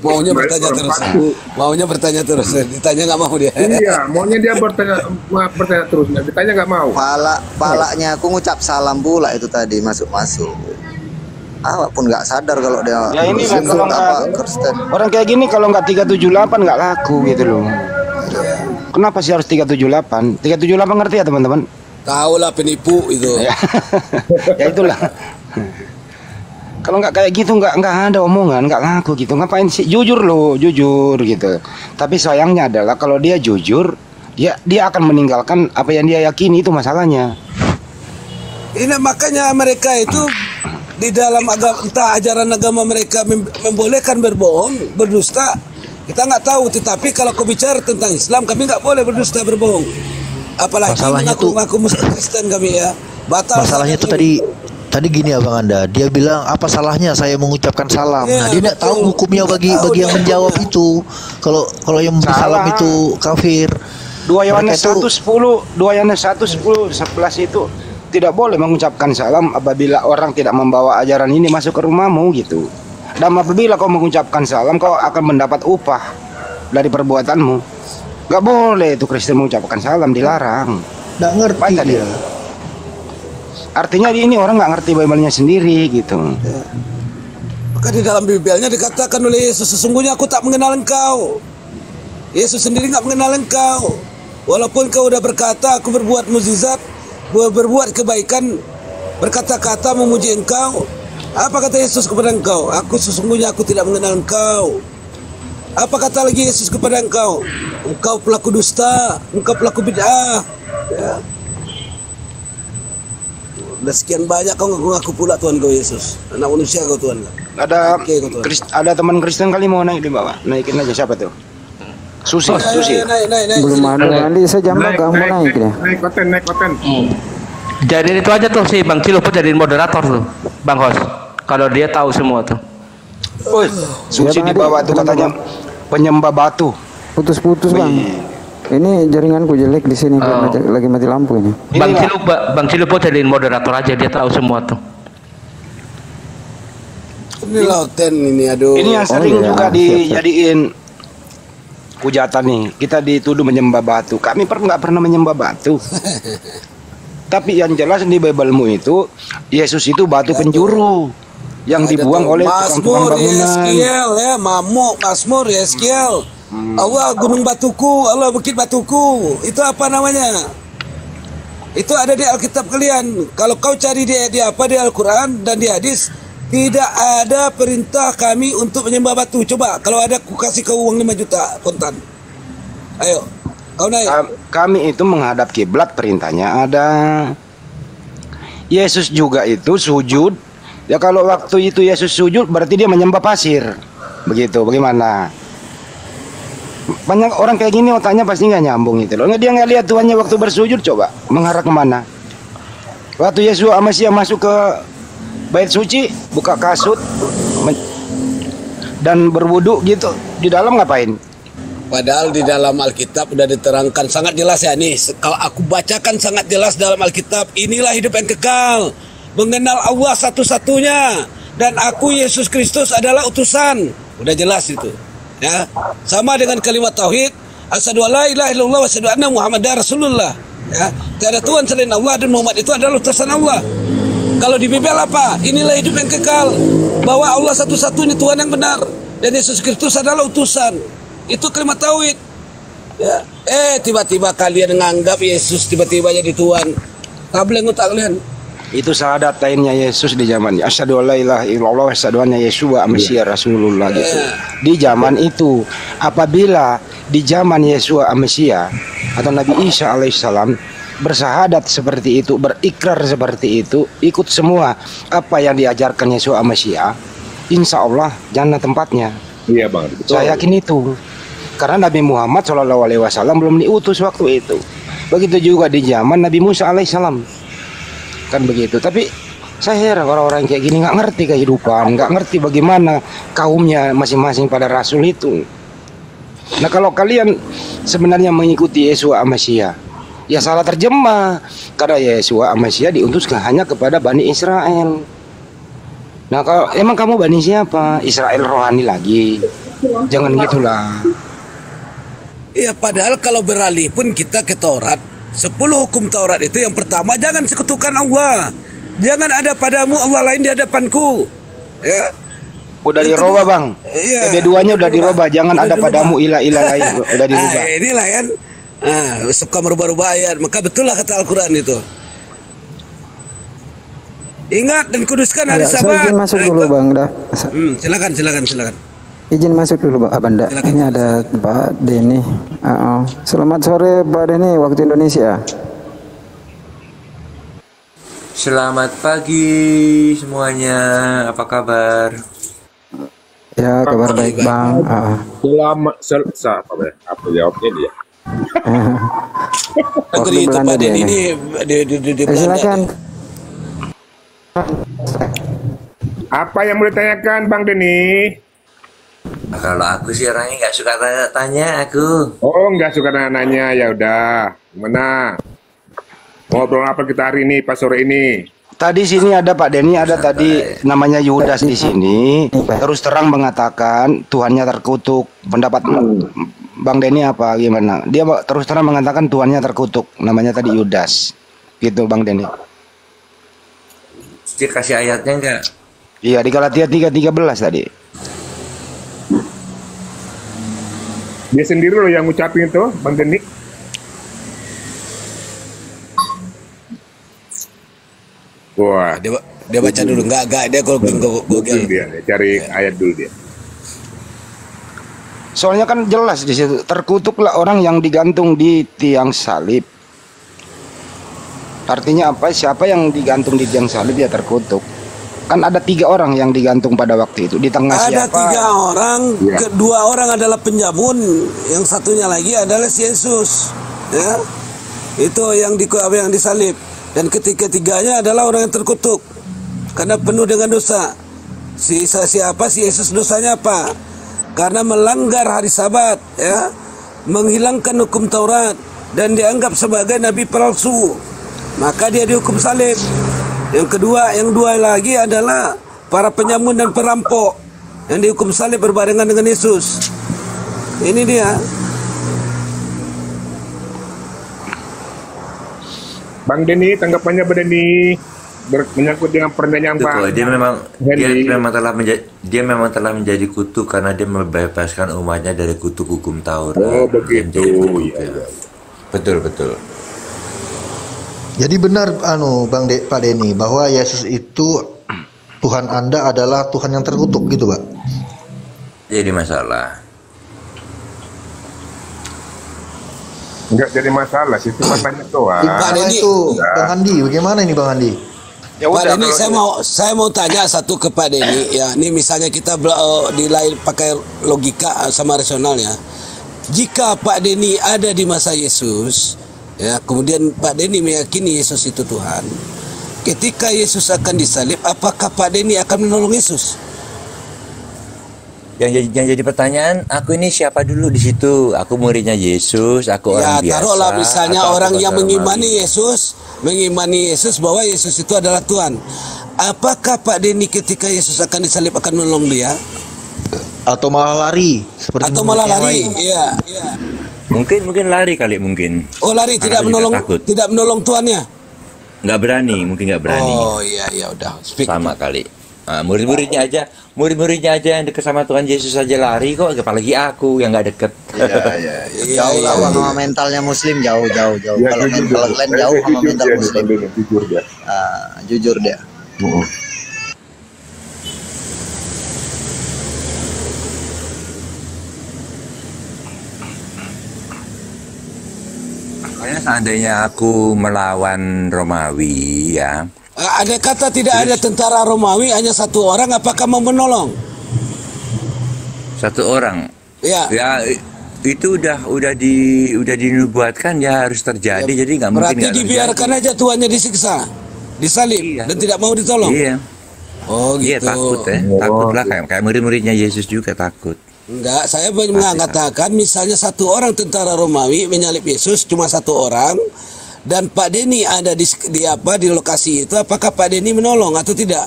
Maunya bertanya terus. Ditanya nggak mau dia. Iya, maunya dia bertanya terus. Ditanya nggak mau. Palanya aku ngucap salam pula itu tadi masuk. Pun nggak sadar kalau dia ya ini kan kalau Kristen. Orang kayak gini kalau nggak 378 nggak laku gitu loh. Kenapa sih harus 378? 378 ngerti ya teman-teman? Tahu lah, penipu itu. Ya itulah. Kalau nggak kayak gitu nggak ada omongan, nggak laku gitu. Ngapain sih? Jujur gitu. Tapi sayangnya adalah kalau dia jujur, dia akan meninggalkan apa yang dia yakini, itu masalahnya. Ini makanya mereka itu di dalam entah ajaran agama mereka membolehkan berbohong, berdusta. Kita nggak tahu, tetapi kalau kau bicara tentang Islam, kami nggak boleh berdusta, berbohong. Apalagi ngaku Kristen kami ya. Batal. Masalahnya itu tadi gini Abang Anda, dia bilang apa salahnya saya mengucapkan salam. Nah, dia tidak tahu hukumnya bagi yang menjawab itu. Kalau yang memberi salam itu kafir. 2 Yohanes 1:10 itu tidak boleh mengucapkan salam apabila orang tidak membawa ajaran ini masuk ke rumahmu gitu. Dan apabila kau mengucapkan salam, kau akan mendapat upah dari perbuatanmu. Gak boleh itu Kristen mengucapkan salam, dilarang. Nggak ngerti dia. Artinya ini orang nggak ngerti Bible-nya sendiri gitu. Maka di dalam Bible-nya dikatakan oleh Yesus, sesungguhnya aku tak mengenal engkau. Yesus sendiri nggak mengenal engkau. Walaupun kau udah berkata aku berbuat mukjizat, berbuat kebaikan, berkata-kata memuji engkau. Apa kata Yesus kepada engkau? Sesungguhnya aku tidak mengenal engkau. Apa kata lagi Yesus kepada engkau? Engkau pelaku dusta, engkau pelaku bid'ah. Ya. Udah sekian banyak kau ngaku pula Tuhan kau Yesus. Anak manusia kau Tuhan. Ada teman Kristen kali mau naik di bawah. Naikin aja, siapa tuh? Susi. Naik. Belum ada nanti saya jam kamu naik deh. Naik konten. Jadi itu aja tuh si Bang Ciluput jadiin moderator tuh, Bang Hos. Kalau dia tahu semua tuh. Susi di bawah tuh katanya penyembah batu. Putus-putus Bang. Ini jaringanku jelek di sini, lagi mati lampu ini. Bang Ciluput jadiin moderator aja, dia tahu semua tuh. Ini lauten ini, aduh. Ini yang sering juga dijadiin hujatan nih. Kita dituduh menyembah batu. Kami nggak pernah menyembah batu. Tapi yang jelas di Bible-mu itu Yesus itu batu penjuru yang dibuang oleh tukang-tukang bangunan. Yeskiel ya, Mazmur Yeskiel. Allah gunung batuku, Allah bukit batuku. Itu apa namanya? Itu ada di Alkitab kalian. Kalau kau cari di apa di Al-Quran dan di hadis, tidak ada perintah kami untuk menyembah batu. Coba kalau ada, aku kasih kau uang 5 juta kontan. Ayo, kau naik. Kami itu menghadap kiblat, perintahnya ada. Yesus juga itu sujud. Ya kalau waktu itu Yesus sujud berarti dia menyembah pasir. Begitu, bagaimana? Banyak orang kayak gini otaknya pasti nggak nyambung gitu loh. Dia nggak lihat Tuhannya waktu bersujud, coba mengarah kemana? Waktu Yesus Mesias masuk ke bait suci, buka kasut dan berwudu gitu, di dalam ngapain? Padahal di dalam Alkitab udah diterangkan sangat jelas ya nih. Kalau aku bacakan sangat jelas dalam Alkitab, inilah hidup yang kekal, mengenal Allah satu-satunya, dan aku Yesus Kristus adalah utusan. Udah jelas itu. Ya, sama dengan kalimat tauhid, asyhadu alla ilaha illallah wa asyhadu anna muhammadar rasulullah. Ya, tiada Tuhan selain Allah dan Muhammad itu adalah utusan Allah. Kalau di Bible apa? Inilah hidup yang kekal, bahwa Allah satu-satunya Tuhan yang benar dan Yesus Kristus adalah utusan. Itu kalimat tauhid. Ya. Tiba-tiba kalian menganggap Yesus tiba-tiba jadi Tuhan. Tableng otak kalian. Itu syahadat lainnya Yesus di zamannya. Asyhadu alla ilaha illallah wa asyhadu anna Yeshua Mesias Rasulullah gitu. Di zaman itu, apabila di zaman Yeshua Mesias atau Nabi Isa alaihissalam bersahadat seperti itu, berikrar seperti itu, ikut semua apa yang diajarkan Yeshua Mesias, insya Allah jannah tempatnya. Iya bang. Betul. Saya yakin itu. Karena Nabi Muhammad SAW belum diutus waktu itu. Begitu juga di zaman Nabi Musa alaihissalam. Kan begitu. Tapi saya heran orang-orang kayak gini nggak ngerti kehidupan, nggak ngerti bagaimana kaumnya masing-masing pada Rasul itu. Nah kalau kalian sebenarnya mengikuti Yeshua Mesias, ya salah terjemah. Karena Yeshua Mesias diutuskan hanya kepada Bani Israel. Nah kalau emang kamu Bani siapa? Israel rohani lagi. Jangan gitulah. Ya padahal kalau beralih pun kita ke Taurat, 10 hukum Taurat itu yang pertama, jangan sekutukan Allah. Jangan ada padamu Allah lain di hadapanku. Ya. Udah dirubah bang. Iya. Kedua-duanya udah dirubah. Jangan udah ada dirubah. Padamu ilah-ilah lain. Udah dirubah. Inilah kan. Suka merubah-rubah ayat. Maka betul lah kata Al-Quran itu. Ingat dan kuduskan hari Sabat. Saya izin masuk dulu bang. Dah. Silakan. Izin masuk dulu Pak Banda. Ini ada Pak Denny. Selamat sore Pak Denny, waktu Indonesia. Selamat pagi semuanya. Apa kabar? Ya kabar baik bang. Apa jawabnya dia? Waktu Belanda dia ini. Silakan. Apa yang mau ditanyakan Bang Denny? Kalau aku sih orangnya nggak suka tanya aku. Oh, nggak suka nanya, ya udah. Gimana? Ngobrol apa kita hari ini, pas sore ini? Tadi sini ada Pak Denny, ada tadi namanya Yudas di sini. Terus terang mengatakan Tuhannya terkutuk. Pendapat Bang Denny apa gimana? Dia terus terang mengatakan Tuhannya terkutuk. Namanya tadi Yudas. Gitu Bang Denny. Dia kasih ayatnya enggak? Iya, di Galatia 3:13 tadi. Dia sendiri loh yang ngucapin itu, Bang Denny. Wah, dia baca dulu, enggak dia Google dia cari ayat dulu dia. Soalnya kan jelas di situ, terkutuklah orang yang digantung di tiang salib. Artinya apa? Siapa yang digantung di tiang salib dia terkutuk. Kan ada 3 orang yang digantung pada waktu itu. Di tengah ada siapa? 3 orang, Ya. 2 orang adalah penjabun, yang satunya lagi adalah si Yesus. Ya. Itu yang disalib. Dan ketiga-tiganya adalah orang yang terkutuk karena penuh dengan dosa. Si Yesus dosanya apa? Karena melanggar hari Sabat, ya, menghilangkan hukum Taurat dan dianggap sebagai nabi palsu. Maka dia dihukum salib. Yang dua lagi adalah para penyamun dan perampok yang dihukum salib berbarengan dengan Yesus. Ini dia. Bang Denny, tanggapannya Bang Denny menyangkut dengan pertanyaan Itu Pak kok, dia memang telah menjadi kutuk karena dia membebaskan umatnya dari kutuk hukum Taurat. Oh begitu. Iya. Betul. Jadi benar Pak Denny bahwa Yesus itu Tuhan Anda adalah Tuhan yang terkutuk gitu, Pak. Jadi masalah. Enggak jadi masalah sih, cuma tanya doang. Pak Denny itu Bang Andi, bagaimana ini Bang Andi? Ya Pak udah, Denny, kalau saya mau tanya satu ke Pak Denny ya. Ini misalnya kita di lain pakai logika sama rasional ya. Jika Pak Denny ada di masa Yesus, ya, kemudian Pak Denny meyakini Yesus itu Tuhan. Ketika Yesus akan disalib, apakah Pak Denny akan menolong Yesus? Yang jadi pertanyaan, aku ini siapa dulu di situ? Aku muridnya Yesus, aku orang biasa. Ya, taruhlah misalnya atau orang yang mengimani mengimani Yesus bahwa Yesus itu adalah Tuhan. Apakah Pak Denny ketika Yesus akan disalib akan menolong dia? Atau malah lari seperti Iya. Mungkin lari kali mungkin. Oh, lari, tidak menolong tuannya. Nggak berani, mungkin nggak berani. Oh iya udah. Sama kali. Nah, murid-muridnya aja yang dekat sama Tuhan Yesus aja lari kok, apalagi aku yang nggak deket. Jauh lah sama mentalnya Muslim, jauh. Kalau mental kalian jauh sama mental Muslim. Jujur dia. Jujur dia. Makanya seandainya aku melawan Romawi ya. Ada kata tidak ada tentara Romawi, hanya satu orang, apakah mau menolong? Satu orang. Ya. Ya itu udah dinubuatkan ya harus terjadi, Ya, jadi nggak mungkin. Berarti dibiarkan aja tuannya disiksa, disalib, dan tidak mau ditolong. Iya. Oh gitu. Iya takut takutlah kayak murid-muridnya Yesus juga takut. Enggak, saya mengatakan misalnya satu orang tentara Romawi menyalib Yesus, cuma satu orang, dan Pak Denny ada di lokasi itu, apakah Pak Denny menolong atau tidak?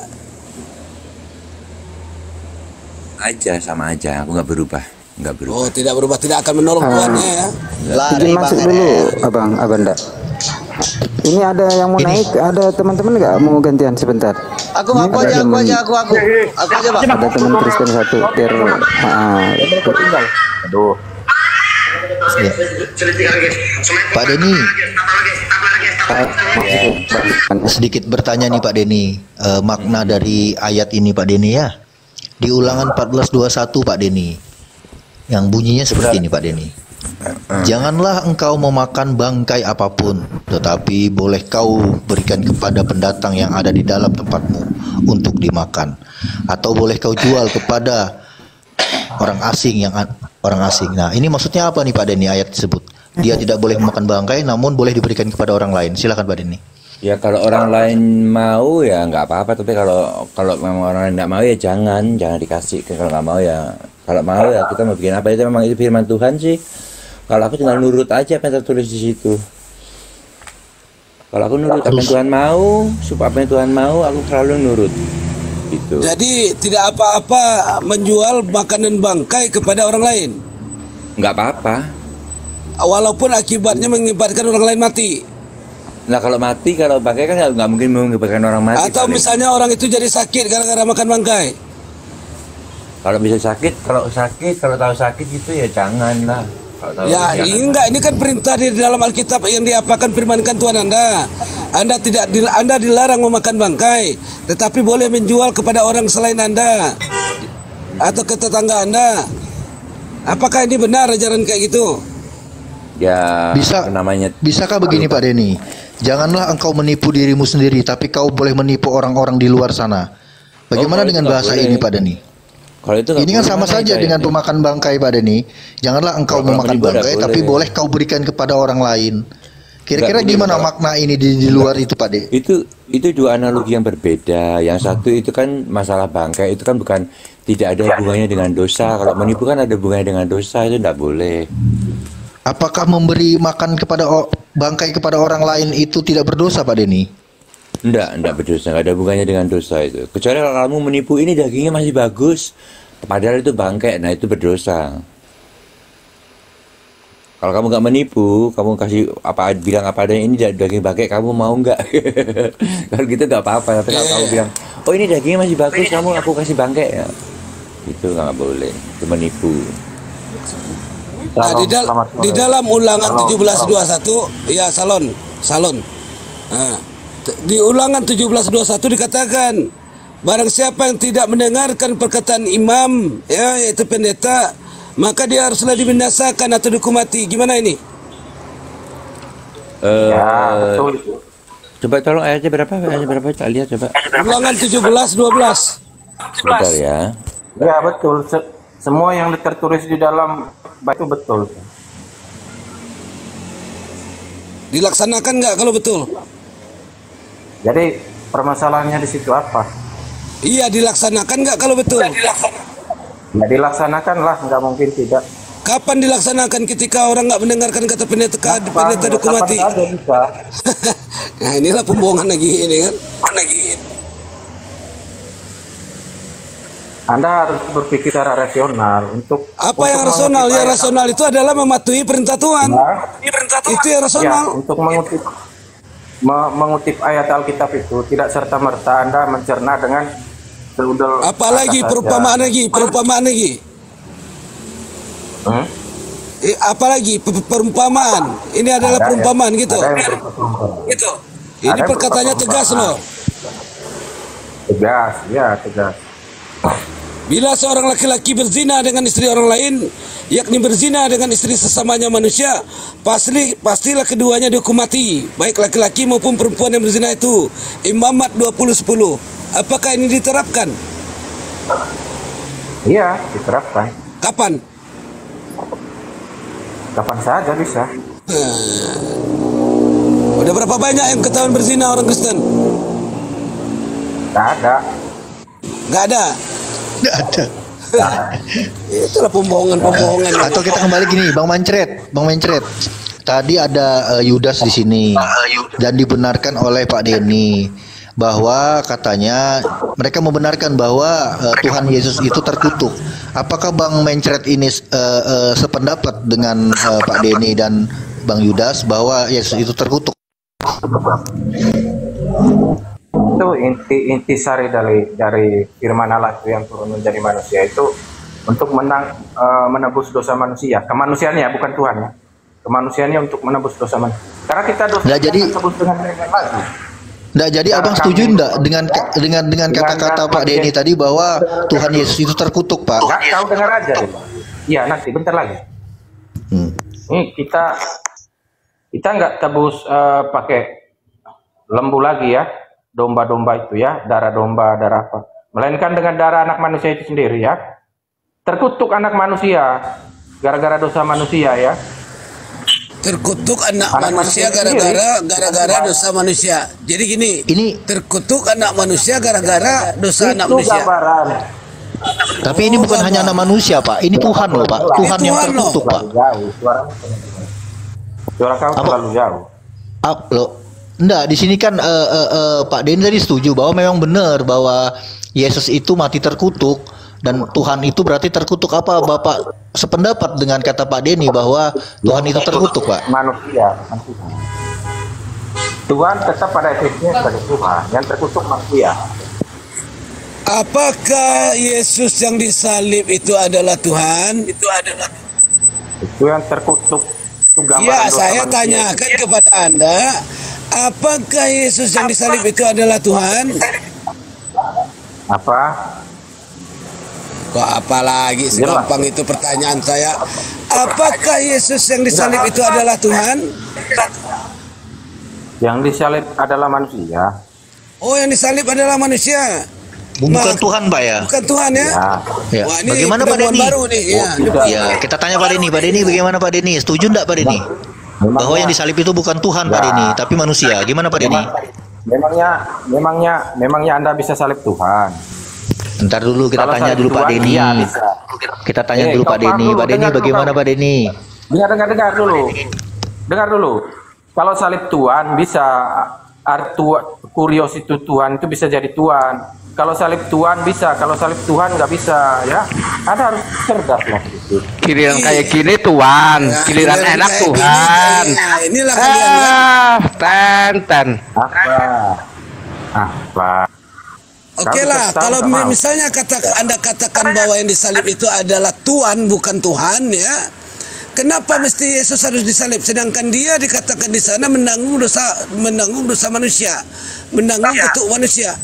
Sama aja, aku nggak berubah. Oh, tidak berubah, tidak akan menolong tuannya ya. Izin masuk dulu, Abang. Ini ada yang mau naik, ada teman-teman nggak mau gantian sebentar? Aku aja, Bang. Ada teman Kristen satu, biar Aduh. Ya. Pak Denny, sedikit bertanya nih Pak Denny, makna dari ayat ini Pak Denny ya. Di Ulangan 14:21 Pak Denny, yang bunyinya seperti ini Pak Denny. Janganlah engkau memakan bangkai apapun, tetapi boleh kau berikan kepada pendatang yang ada di dalam tempatmu untuk dimakan, atau boleh kau jual kepada orang asing. Nah, ini maksudnya apa nih Pak Denny ayat tersebut? Dia tidak boleh memakan bangkai, namun boleh diberikan kepada orang lain. Silakan Pak Denny. Ya kalau orang lain mau ya nggak apa-apa, tapi kalau memang orang lain nggak mau ya jangan dikasih. Kalau nggak mau ya, kalau mau ya kita mau bikin apa, itu memang itu firman Tuhan sih. Kalau aku tinggal nurut aja apa yang tertulis di situ. Kalau aku nurut apa yang Tuhan mau, apa yang Tuhan mau, aku selalu nurut. Gitu. Jadi tidak apa-apa menjual makanan bangkai kepada orang lain. Nggak apa-apa. Walaupun akibatnya mengakibatkan orang lain mati. Nah kalau mati, kalau bangkai kan nggak mungkin mengakibatkan orang mati. Atau misalnya orang itu jadi sakit gara-gara makan bangkai. Kalau bisa sakit, kalau tahu sakit gitu ya jangan lah. Ya enggak, ini kan perintah di dalam Alkitab yang diapakan firmankan Tuhan Anda. Anda dilarang memakan bangkai, tetapi boleh menjual kepada orang selain Anda atau ke tetangga Anda. Apakah ini benar ajaran kayak gitu? Ya Bisakah begini Pak Denny? Janganlah engkau menipu dirimu sendiri, tapi kau boleh menipu orang-orang di luar sana. Bagaimana dengan bahasa ini Pak Denny? Ini kan sama saja dengan pemakan bangkai Pak Denny. Janganlah engkau memakan bangkai, tapi boleh kau berikan kepada orang lain. Kira-kira gimana makna ini di luar itu Pak De? Itu dua analogi yang berbeda. Yang satu itu kan masalah bangkai, itu kan bukan, tidak ada hubungannya dengan dosa. Kalau menipu kan ada hubungannya dengan dosa, itu tidak boleh. Apakah memberi makan kepada bangkai kepada orang lain itu tidak berdosa Pak Denny? Enggak berdosa, enggak ada hubungannya dengan dosa itu. Kecuali kalau kamu menipu, ini dagingnya masih bagus, padahal itu bangkai, nah itu berdosa. Kalau kamu nggak menipu, kamu kasih bilang apa adanya, ini daging bangkai, kamu mau nggak? Kalau gitu nggak apa-apa. Tapi kalau kamu bilang, oh ini dagingnya masih bagus, aku kasih bangkai ya, itu nggak boleh, itu menipu. Nah, di dalam Ulangan 1721 ya salon. Nah, di Ulangan 1721 dikatakan, barang siapa yang tidak mendengarkan perkataan imam, ya, yaitu pendeta, maka dia haruslah dibinasakan atau dihukum mati. Gimana ini? Betul. Coba tolong ayatnya berapa? Kita lihat coba. Ulangan 17:12. Sebentar ya. Ya betul. Semua yang tertulis di dalam bait itu betul. Dilaksanakan nggak kalau betul? Jadi permasalahannya di situ apa? Iya, dilaksanakan nggak kalau betul? Nggak dilaksanakan lah, nggak mungkin tidak. Kapan dilaksanakan ketika orang nggak mendengarkan kata pendeta hukum mati? Nah, inilah pembohongan lagi ini kan. Anda harus berpikir secara rasional untuk yang rasional? Yang rasional itu adalah mematuhi perintah Tuhan. Itu yang rasional. Ya, untuk mengutip ayat Alkitab itu tidak serta merta Anda mencerna dengan apalagi perumpamaan lagi. Apalagi perumpamaan. Ini adalah perumpamaan gitu. Ini perkataannya tegas loh. Tegas. Bila seorang laki-laki berzina dengan istri orang lain, yakni berzina dengan istri sesamanya manusia, pastilah keduanya dihukum mati, baik laki-laki maupun perempuan yang berzina itu. Imamat 20:10. Apakah ini diterapkan? Iya, diterapkan. Kapan? Kapan saja bisa. Udah berapa banyak yang ketahuan berzina orang Kristen? Nggak ada. Itulah pembohongan. Atau kita kembali gini, Bang Mencret. Tadi ada Yudas di sini dan dibenarkan oleh Pak Denny bahwa katanya mereka membenarkan bahwa Tuhan Yesus itu terkutuk. Apakah Bang Mencret ini sependapat dengan Pak Denny dan Bang Yudas bahwa Yesus itu terkutuk? Itu inti sari dari firman Allah itu yang turun menjadi manusia itu untuk menebus dosa manusia. Kemanusiaannya bukan Tuhan ya. Kemanusiaannya untuk menebus dosa manusia. Karena kita dosa tebus dengan firman lagi. Nggak, jadi abang setuju nggak dengan kata-kata Pak Denny tadi bahwa Tuhan Yesus itu terkutuk, Pak? Nggak, kau dengar aja. Iya, nanti bentar lagi. Ini kita nggak tebus pakai lembu lagi ya, domba-domba itu ya, darah domba, darah apa, melainkan dengan darah anak manusia itu sendiri ya. Terkutuk anak manusia gara-gara dosa manusia ya. Terkutuk anak manusia gara-gara dosa manusia. Jadi gini, terkutuk anak manusia gara-gara dosa anak manusia. Gambaran. Tapi ini bukan hanya anak manusia, Pak. Ini Tuhan loh, Pak. Tuhan yang terkutuk, Pak. Suara kau terlalu jauh. Loh, enggak, di sini kan Pak Denny tadi setuju bahwa memang benar bahwa Yesus itu mati terkutuk dan Tuhan itu berarti terkutuk. Apa Bapak sependapat dengan kata Pak Denny bahwa Tuhan itu terkutuk, Pak? Manusia. Tuhan tetap pada etiknya sebagai Tuhan, yang terkutuk manusia. Apakah Yesus yang disalib itu adalah Tuhan? Itu yang terkutuk. Ya, saya tanyakan kepada Anda, apakah Yesus yang disalib itu adalah Tuhan? Apa? Kok apalagi segampang itu pertanyaan saya. Apakah Yesus yang disalib itu adalah Tuhan? Yang disalib adalah manusia. Oh, yang disalib adalah manusia. Bukan Tuhan, Pak ya? Bukan Tuhan ya? Ya. Wah, ini bagaimana Pak Denny? Baru nih. Ya, kita tanya Pak Denny. Pak Denny, bagaimana Pak Denny? Setuju enggak Pak Denny? Bahwa yang disalib itu bukan Tuhan, Pak Denny, tapi manusia. Gimana Pak Denny? Memangnya Anda bisa salib Tuhan? Ntar dulu kita tanya dulu Pak Denny. Kita tanya dulu Pak Denny. Pak Denny, bagaimana Pak Denny? Dengar dulu. Kalau salib Tuhan bisa kurios itu Tuhan itu bisa jadi Tuhan. kalau salib Tuhan bisa, kalau salib Tuhan nggak bisa, ya. Anda harus cerdas lah itu. Giliran kayak gini Tuhan, giliran enak Tuhan. Inilah kalian. Ten. Apa? Oke lah, kalau misalnya Anda katakan bahwa yang disalib itu adalah Tuhan bukan Tuhan, ya. Kenapa mesti Yesus harus disalib? Sedangkan dia dikatakan di sana menanggung dosa manusia, menanggung kutuk manusia.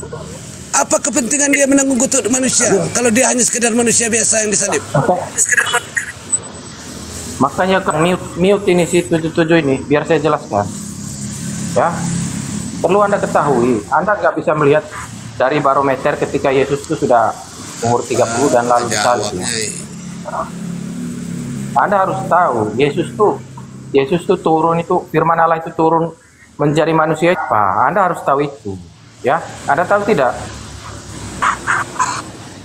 Apa kepentingan dia menanggung kutuk manusia kalau dia hanya sekedar manusia biasa yang disalib? Makanya mute ini si 77 ini, biar saya jelaskan. Ya, perlu Anda ketahui, Anda nggak bisa melihat dari barometer ketika Yesus itu sudah umur 30 dan lalu disalib. Anda harus tahu, Yesus tuh turun itu, firman Allah itu turun menjadi manusia apa? Anda harus tahu itu, ya. Anda tahu tidak?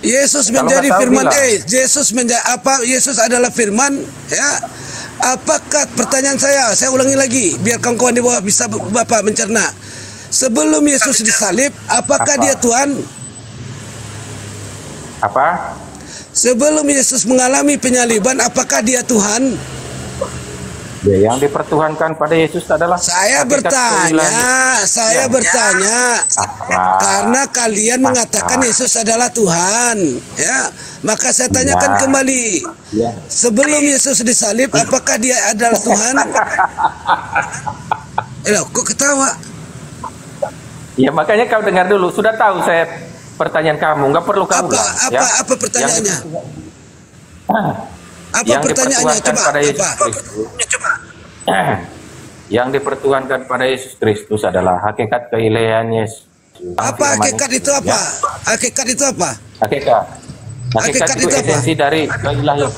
Yesus menjadi firman, Yesus menjadi apa? Yesus adalah firman, ya. Apakah, pertanyaan saya ulangi lagi, biar kawan-kawan di bawah bisa Bapak mencerna. Sebelum Yesus disalib, apakah dia Tuhan? Apa? Sebelum Yesus mengalami penyaliban, apakah dia Tuhan? Ya, yang dipertuhankan pada Yesus adalah saya bertanya, karena kalian mengatakan Yesus adalah Tuhan, ya. Maka saya tanyakan kembali, sebelum Yesus disalib, apakah dia adalah Tuhan? Kok ketawa? Ya makanya kau dengar dulu, sudah tahu saya pertanyaan kamu, nggak perlu kamu apa pertanyaannya? Apa yang pertanyaannya? Coba pada Yesus Kristus. Yang dipertuhankan pada Yesus Kristus adalah hakikat keilahian Yesus. Apa hakikat itu apa? Hakikat itu apa? Hakikat itu esensi dari keilahian.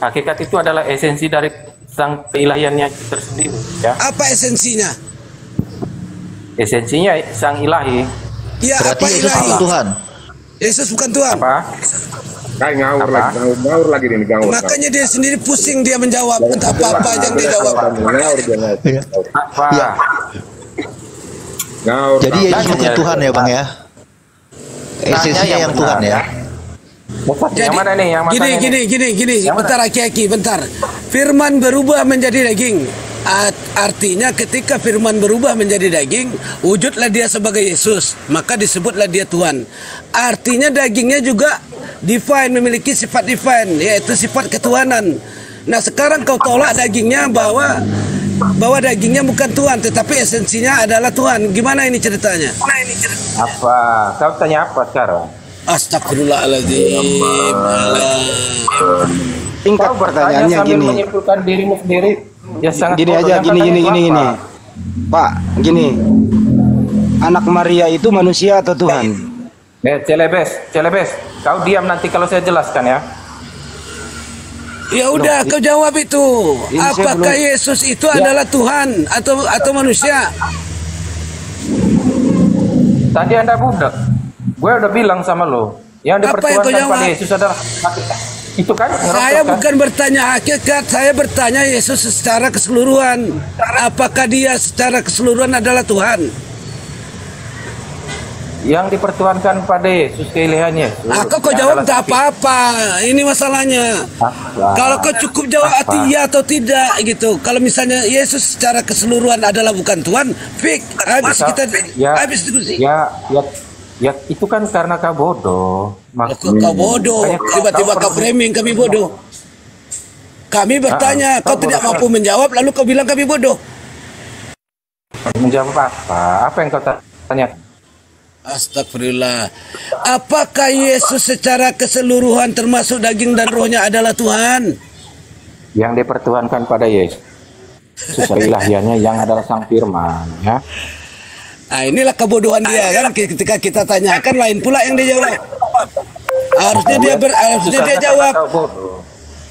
Hakikat itu adalah esensi dari sang keilahiannya tersendiri. Ya. Apa esensinya? Esensinya sang ilahi. Ya, berarti apa Yesus ilahi? bukan Tuhan. Yesus bukan Tuhan. Apa? Ngawur lagi nih, ngawur. Makanya dia sendiri pusing dia menjawab apa yang dia jawab. Apa? Ya. Ngawur. Jadi Yesus bukan Tuhan ya Bang ya. Esensinya yang Tuhan ya. Jadi, yang mana nih? Yang mana gini. Bentar aki-aki, bentar. Firman berubah menjadi daging. Artinya ketika firman berubah menjadi daging, wujudlah dia sebagai Yesus, maka disebutlah dia Tuhan. Artinya dagingnya juga divine, memiliki sifat divine, yaitu sifat ketuhanan. Nah sekarang kau tolak dagingnya bahwa dagingnya bukan Tuhan, tetapi esensinya adalah Tuhan. Gimana ini ceritanya? Apa? Kau tanya apa sekarang? Astagfirullahaladzim. Tingkat pertanyaannya gini. Menyimpulkan dirimu sendiri. Ya sangat gini aja, gini. Pak, gini. Anak Maria itu manusia atau Tuhan? Celebes. Kau diam nanti kalau saya jelaskan ya. Ya udah, kau jawab itu. Apakah Yesus itu adalah Tuhan atau manusia? Tadi Anda budak. Gue udah bilang sama lo. Yang dipertuhankan pada Yesus adalah itu kan? Saya bukan bertanya hakikat, saya bertanya Yesus secara keseluruhan. Apakah dia secara keseluruhan adalah Tuhan? Yang dipertuhankan pada Yesus keilahiannya. Kau jawab tak apa-apa. Ini masalahnya. Kalau kau cukup jawab iya atau tidak gitu. Kalau misalnya Yesus secara keseluruhan adalah bukan Tuhan, fix. Habis diskusi. Ya itu kan karena kau bodoh. Kau bodoh. Tiba-tiba kau framing kami bodoh. Kami bertanya, kau tidak mampu menjawab, lalu kau bilang kami bodoh. Menjawab apa? Apa yang kau tanya? Astagfirullah. Apakah Yesus secara keseluruhan termasuk daging dan rohnya adalah Tuhan? Yang dipertuhankan pada Yesus keilahiannya yang adalah sang firman, ya. Nah, inilah kebodohan dia kan, ketika kita tanyakan lain pula yang dia jawab. Harusnya dia jawab.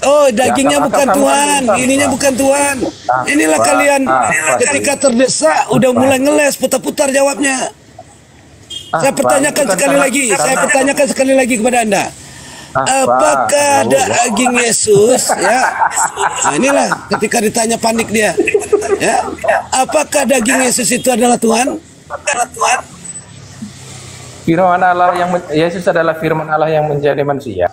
Oh, dagingnya bukan Tuhan, ininya bukan Tuhan. Inilah kalian ketika terdesak udah mulai ngeles, putar-putar jawabnya. Saya pertanyakan sekali lagi kepada Anda. Apakah daging Yesus ya? Nah, inilah ketika ditanya panik dia. Ya. Apakah daging Yesus itu adalah Tuhan? Firman Allah Yesus adalah firman Allah yang menjadi manusia.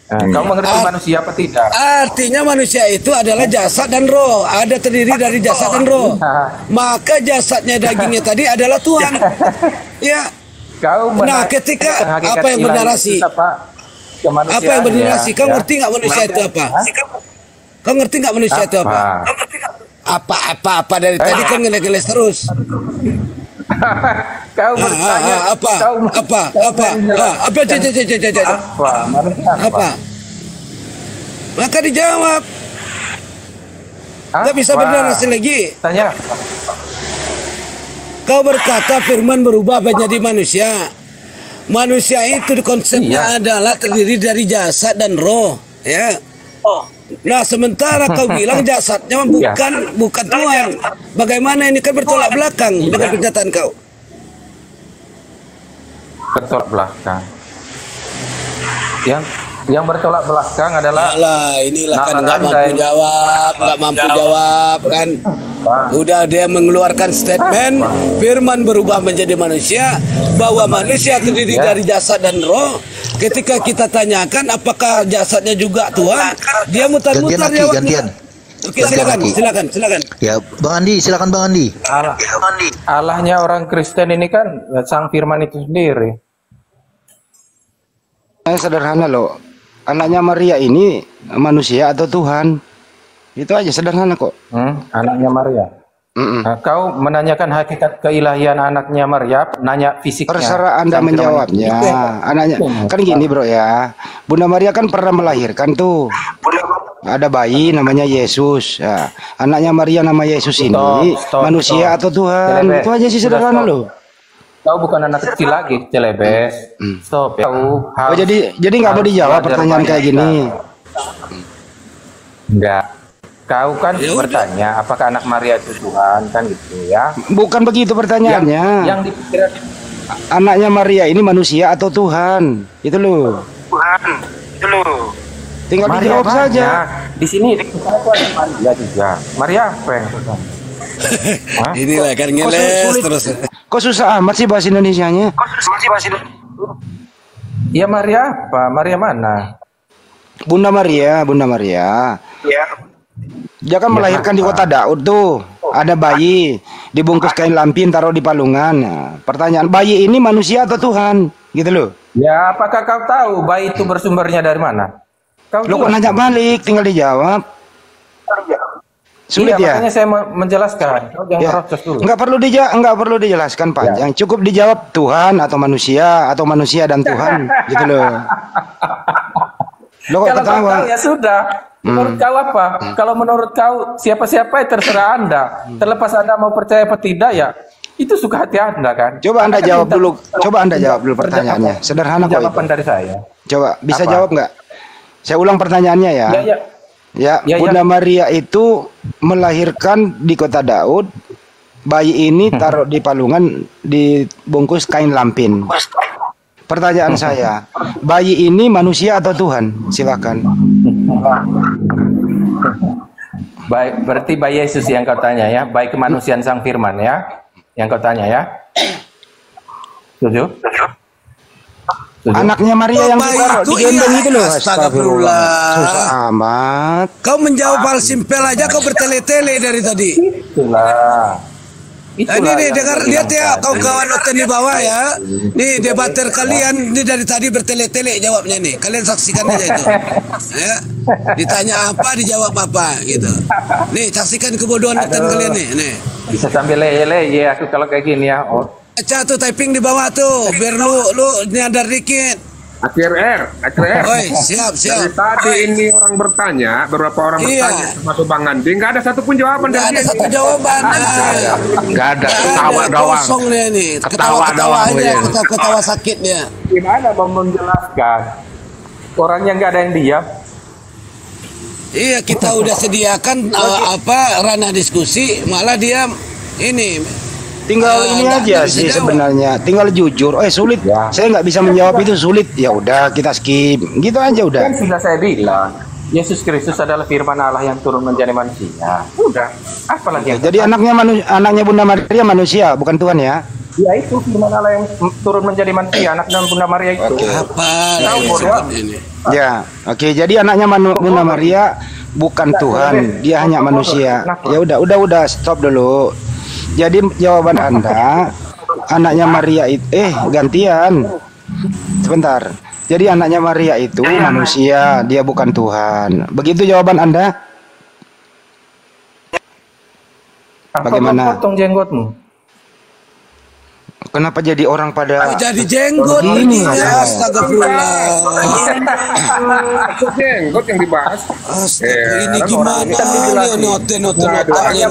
Nah, kau mengerti manusia apa tidak? Artinya manusia itu adalah jasad dan roh. Ada terdiri dari jasad dan roh. Maka jasadnya, dagingnya tadi adalah Tuhan. Ya. Nah, ketika apa yang bernarasi? Apa yang bernarasi? Kau ngerti nggak manusia itu apa? Kau ngerti nggak manusia itu apa? Apa dari tadi kan ngeles terus. Kau bertanya apa? Maka dijawab. Nggak bisa bernarasi lagi. Tanya. Kau berkata firman berubah menjadi manusia. Manusia itu konsepnya adalah terdiri dari jasad dan roh, ya. Nah, sementara kau bilang jasadnya bukan Tuhan. Bagaimana ini kan bertolak belakang dengan pernyataan kau? Bertolak belakang. Yang bertolak belakang adalah inilah kan nggak mampu jawab kan. Udah dia mengeluarkan statement firman berubah menjadi manusia, bahwa manusia terdiri dari jasad dan roh. Ketika kita tanyakan apakah jasadnya juga Tuhan, dia mutar-mutar jawabnya. Oke, silakan. Ya, Bang Andi, silakan Bang Andi. Allahnya orang Kristen ini kan sang firman itu sendiri. Sederhana loh. Anaknya Maria ini manusia atau Tuhan? Itu aja sederhana kok. Anaknya Maria. Nah, kau menanyakan hakikat keilahian anaknya Maria, nanya fisiknya. Terserah Anda menjawabnya. Anaknya kan gini bro ya. Bunda Maria kan pernah melahirkan tuh. Ada bayi namanya Yesus. Ya. Anaknya Maria nama Yesus ini manusia atau Tuhan? Itu aja sih sederhana loh. Kau bukan anak kecil lagi, Celebes. Stop ya. Jadi nggak mau dijawab pertanyaan kayak gini. Enggak. Kau kan bertanya apakah anak Maria itu Tuhan, kan gitu ya. Bukan begitu pertanyaannya. Yang dipikir anaknya Maria ini manusia atau Tuhan? Itu loh. Tinggal dijawab saja. Di sini aku ada Maria juga. Maria apa yang Tuhan? Inilah kan ngeles terus. Kok susah amat sih bahasa Indonesianya? Ya Maria apa? Maria mana? Bunda Maria. Ya. Dia kan melahirkan di kota Daud tuh. Ada bayi dibungkus kain lampin taruh di palungan. Nah, pertanyaan, bayi ini manusia atau Tuhan? Gitu loh. Ya, apakah kau tahu bayi itu bersumbernya dari mana? Lo kok nanya balik, tinggal dijawab. Sulit ya? Makanya saya menjelaskan. Kau jangan protes dulu. Nggak perlu dijelaskan panjang. Cukup dijawab Tuhan atau manusia dan Tuhan. Gitu loh. Lo kok ketawa? Ya sudah. Menurut kau apa? Kalau menurut kau siapa-siapa ya terserah Anda. Terlepas Anda mau percaya atau tidak ya, itu suka hati Anda kan. Coba Anda jawab dulu. Coba Anda jawab dulu pertanyaannya. Sederhana kok. Jawaban dari saya. Coba bisa jawab nggak? Saya ulang pertanyaannya ya. Ya, Bunda Maria itu melahirkan di kota Daud. Bayi ini taruh di palungan dibungkus kain lampin. Pertanyaan saya, bayi ini manusia atau Tuhan? Silakan. Baik, berarti bayi Yesus yang kau tanya ya, baik kemanusiaan sang firman ya, yang kau tanya ya. Setuju? Anaknya Maria yang digendong itu loh. Astagfirullah. Susah amat. Kau menjawab hal simpel aja, kau bertele-tele dari tadi. Itulah. Ini nih, dengar, lihat ya kawan-kawan nonton di bawah ya. Nih debater kalian ini dari tadi bertele-tele jawabnya nih. Kalian saksikan aja itu. Ya. Ditanya apa, dijawab apa gitu. Nih, saksikan kebodohan nonton kalian nih. Bisa sambil lele ya aku kalau kayak gini ya. Baca tuh typing di bawah tuh, biar lu nyadar dikit. AKR. Oi, siap. Dari tadi ini orang bertanya, beberapa orang bertanya termasuk Bang Andi, nggak ada satupun jawaban dari dia. Nggak ada satu jawaban. Nggak ada, ketawa doang. Kosong dia nih, ketawa aja, ketawa sakit dia. Gimana Bang menjelaskan? Orangnya nggak ada yang diam. Iya, kita udah sediakan ranah diskusi, malah dia ini. Tinggal ini aja sih sebenarnya, tinggal jujur. Sulit ya. Saya nggak bisa menjawab itu, sulit. Ya udah kita skip, gitu aja udah. Kan sudah saya bilang, Yesus Kristus adalah firman Allah yang turun menjadi manusia. Udah, apalagi yang jadi anaknya Bunda Maria manusia, bukan Tuhan ya? Ya itu firman Allah yang turun menjadi manusia, anak dan Bunda Maria itu. Apa ini? Ya, oke. Jadi anaknya Bunda Maria bukan Tuhan, dia hanya manusia. Ya udah, stop dulu. Jadi jawaban Anda, anaknya Maria itu, gantian. Sebentar. Jadi anaknya Maria itu manusia, dia bukan Tuhan. Begitu jawaban Anda? Bagaimana? Potong jenggotmu. Kenapa jadi orang pada jadi jenggot ini ya? Astagfirullah. Jenggot yang dibahas. Ini gimana nih note-note-notanya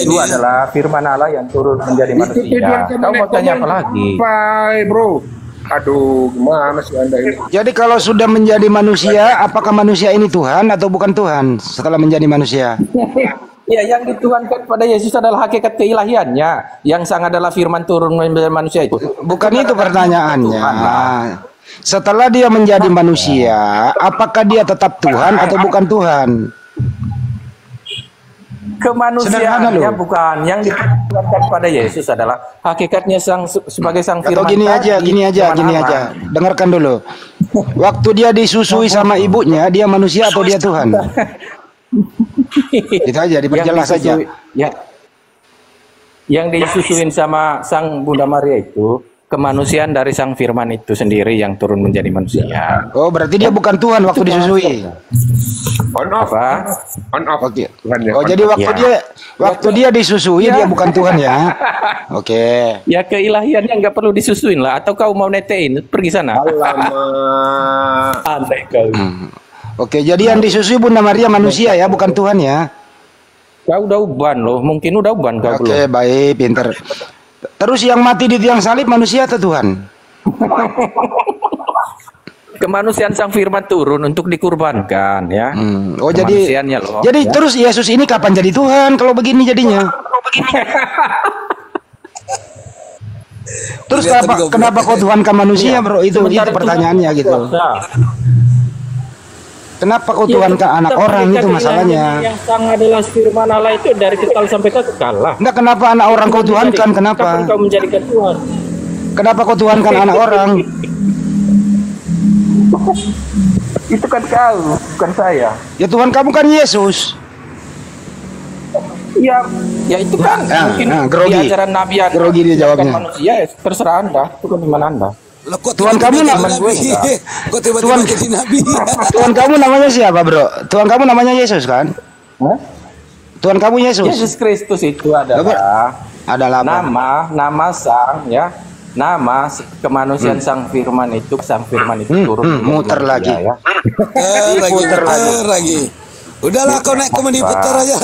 itu adalah firman Allah yang turun menjadi manusia. Kau mau tanya apa lagi? Bye, bro. Aduh, gimana sih Anda ini? Jadi kalau sudah menjadi manusia, apakah manusia ini Tuhan atau bukan Tuhan setelah menjadi manusia? Ya, yang dituhankan pada Yesus adalah hakikat keilahiannya. Yang sang adalah firman turun menjadi manusia itu. Bukan itu pertanyaannya. Setelah dia menjadi manusia, apakah dia tetap Tuhan atau bukan Tuhan? Kemanusiaannya bukan. Yang dituhankan pada Yesus adalah hakikatnya sebagai sang firman. Atau gini aja. Dengarkan dulu. Waktu dia disusui sama ibunya, dia manusia atau dia Tuhan? Itu aja, diperjelas saja. Ya. Yang disusuin sama sang Bunda Maria itu kemanusiaan dari sang firman itu sendiri yang turun menjadi manusia. Oh, berarti dia bukan Tuhan waktu disusui. On off. On off. Oke. Oh, jadi waktu dia disusui dia bukan Tuhan ya. Oke. Ya keilahiannya nggak perlu disusuin lah. Atau kau mau netein pergi sana. Alamak. Aneh kau. Oke, jadi yang disusui Bunda Maria manusia ya, bukan Tuhan ya. Kau udah uban loh, mungkin udah uban kau belum. Oke, baik, pinter. Terus yang mati di tiang salib manusia atau Tuhan? Kemanusiaan sang firman turun untuk dikurbankan ya. Oh, jadi terus Yesus ini kapan jadi Tuhan kalau begini jadinya? Terus kenapa kau Tuhankan manusia, bro? Itu pertanyaannya gitu. Kenapa kau Tuhankan anak orang itu masalahnya? Yang sang adalah firman Allah itu dari kekal sampai kekal lah. Enggak, kenapa anak orang kau Tuhankan? Kenapa? Kapan kau menjadikan Tuhan? Kenapa kau Tuhankan anak orang? Itu kan kau, bukan saya. Ya Tuhan kamu kan Yesus. Ya itu kan mungkin di ajaran Nabi yang grogi dia jawabnya. Manusia, terserah Anda, itu kan iman Anda. Tuhan kamu Tuhan kamu namanya siapa, bro? Tuhan kamu namanya Yesus kan? Tuhan kamu Yesus. Yesus Kristus itu adalah nama sang ya, nama kemanusiaan sang firman itu turun muter lagi ya. Muter lagi. Udahlah kau naik komedi putar aja.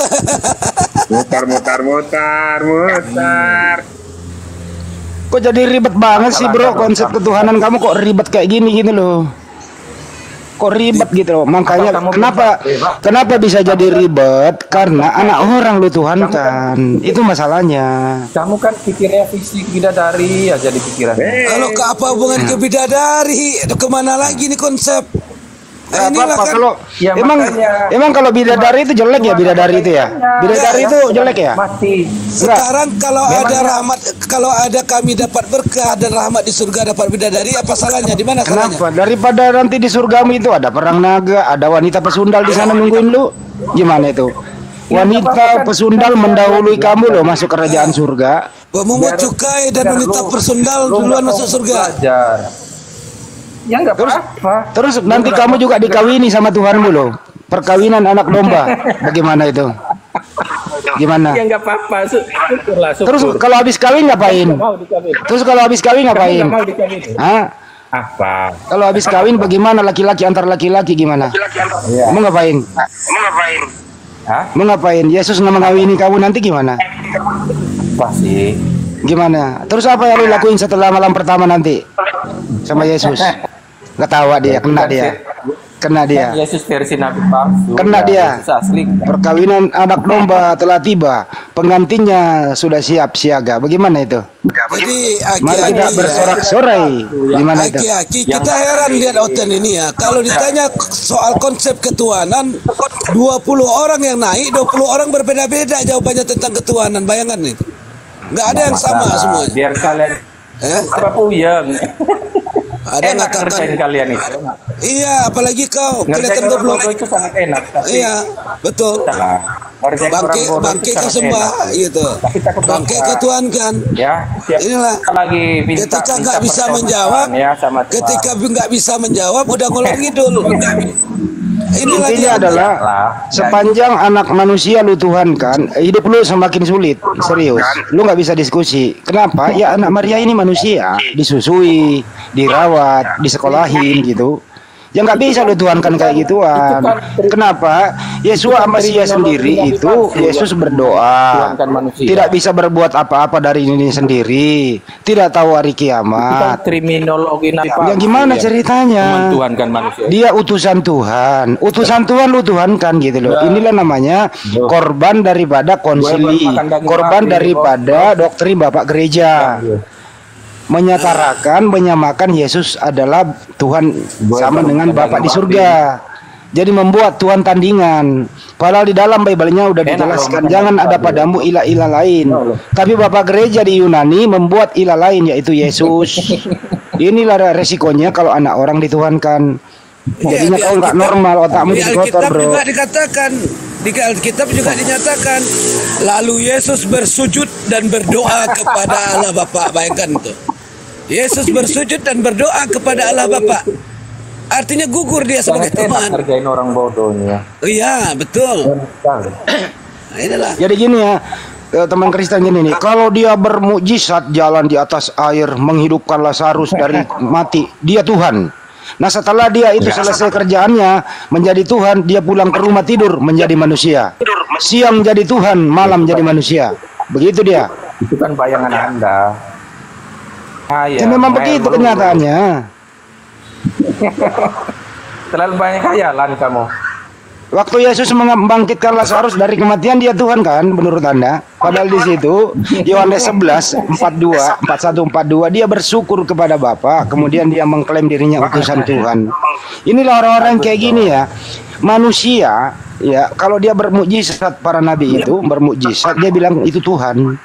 mutar. Kok jadi ribet banget sih, bro? Konsep ketuhanan kamu kok ribet kayak gini gitu loh. Kok ribet gitu loh. Makanya kenapa bisa jadi ribet? Karena anak orang lu tuhankan. Itu masalahnya. Kamu kan pikirnya fisik bidadari aja di pikiran. Kalau ke apa hubungan ke bidadari? Kemana lagi nih konsep? Kalau emang kalau bidadari itu jelek ya, bidadari itu ya. Bidadari itu jelek ya. Mati. Sekarang kalau ada rahmat, kalau ada kami dapat berkah dan rahmat di surga dapat bidadari, apa salahnya? Di mana salahnya? Kenapa? Daripada nanti di surgamu itu ada perang naga, ada wanita pesundal di sana nungguin lu. Gimana itu? Wanita pesundal mendahului kamu loh masuk kerajaan surga. Memungut cukai dan wanita pesundal duluan masuk surga. Ya enggak apa-apa. Terus nanti kamu juga dikawini sama Tuhanmu loh. Perkawinan anak domba. Bagaimana itu? Gimana? Ya enggak apa-apa. Syukurlah. Terus kalau habis kawin ngapain? Hah? Apa? Kalau habis kawin bagaimana laki-laki antar laki-laki gimana? Ya. Mau ngapain? Hah? Mau ngapain? Yesus nggak mengawini kamu nanti gimana? Apa sih? Gimana? Terus apa yang lu lakuin setelah malam pertama nanti? Sama Yesus? Ketawa dia, kena dia. Yesus versi Nabi palsu. Kena dia. Asli. Perkawinan anak domba telah tiba. Pengantinnya sudah siap siaga. Bagaimana itu? Jadi mari kita bersorak-sorai. Gimana itu? Kita heran lihat Oten ini ya. Kalau ditanya soal konsep ketuhanan, 20 orang yang naik, 20 orang berbeda-beda jawabannya tentang ketuhanan. Bayangkan nih. Nggak ada yang sama semua. Biar kalian apa puyeng. Ada enak ngerjain kalian itu. Iya, apalagi kau kelihatan goblok. Itu sangat enak. Tapi iya, betul. Bangke ke sembah gitu. Bangke ke Tuhan kan. Ya, inilah. Lagi ketika nggak bisa menjawab, ya, sama ketika nggak bisa menjawab udah ngolor ngidul. Intinya adalah sepanjang anak manusia lu Tuhan kan, hidup lu semakin sulit, serius. Lu nggak bisa diskusi. Kenapa? Ya anak Maria ini manusia, disusui, dirawat, disekolahin gitu. Ya nggak bisa lu tuhankan kayak gituan. Kenapa? Yesua Masia sendiri itu Yesus berdoa, tidak bisa berbuat apa-apa dari ini sendiri, tidak tahu hari kiamat. Kriminologi ya gimana ceritanya? Dia utusan Tuhan, lu tuhankan gitu loh. Inilah namanya korban daripada konsili, korban daripada doktrin Bapak Gereja. Menyamakan Yesus adalah Tuhan sama dengan Bapa di surga. Jadi membuat Tuhan tandingan. Padahal di dalam Bible-nya udah dijelaskan jangan ada padamu ilah-ilah lain. Tapi Bapak Gereja di Yunani membuat ilah lain yaitu Yesus. Inilah resikonya kalau anak orang dituhankan. Jadinya kau nggak normal, otakmu jadi kotor, bro. Juga dikatakan di Alkitab juga dinyatakan lalu Yesus bersujud dan berdoa kepada Allah Bapa. Bayangkan tuh. Yesus bersujud dan berdoa kepada Allah Bapa. Artinya gugur dia sebagai Tuhan. Ngerjain orang bodohnya. Iya, betul. Nah, inilah. Jadi gini ya, teman Kristen gini nih, kalau dia bermukjizat jalan di atas air, menghidupkan Lazarus dari mati, dia Tuhan. Nah setelah dia itu selesai kerjaannya menjadi Tuhan, dia pulang ke rumah tidur menjadi manusia. Siang jadi Tuhan, malam jadi manusia. Begitu dia. Itu kan bayangan Anda. Ya memang begitu kenyataannya. Terlalu banyak khayalan kamu. Waktu Yesus membangkitkan Lazarus dari kematian, dia Tuhan kan menurut Anda? Padahal di situ Yohanes 11:41-42 dia bersyukur kepada Bapa, kemudian dia mengklaim dirinya utusan Tuhan. Inilah orang-orang kayak gini ya. Manusia ya, kalau dia bermukjizat, para nabi itu bermukjizat, dia bilang itu Tuhan.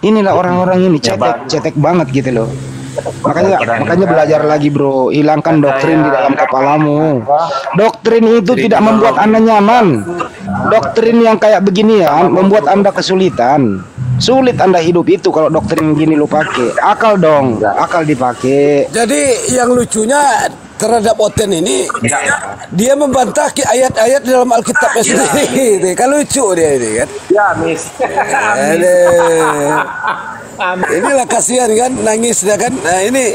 Inilah orang-orang ini cetek banget gitu loh. Makanya belajar lagi, bro. Hilangkan doktrin di dalam kepalamu. Doktrin itu tidak membuat Anda nyaman. Doktrin yang kayak begini ya membuat Anda kesulitan. Sulit Anda hidup itu kalau doktrin gini lu pakai. Akal dong, akal dipakai. Jadi yang lucunya terhadap Oten ini, dia membantah ayat-ayat dalam Alkitabnya sendiri. Kan lucu dia ini kan. Ya, Miss. Inilah kasihan kan, nangis ya kan. Nah ini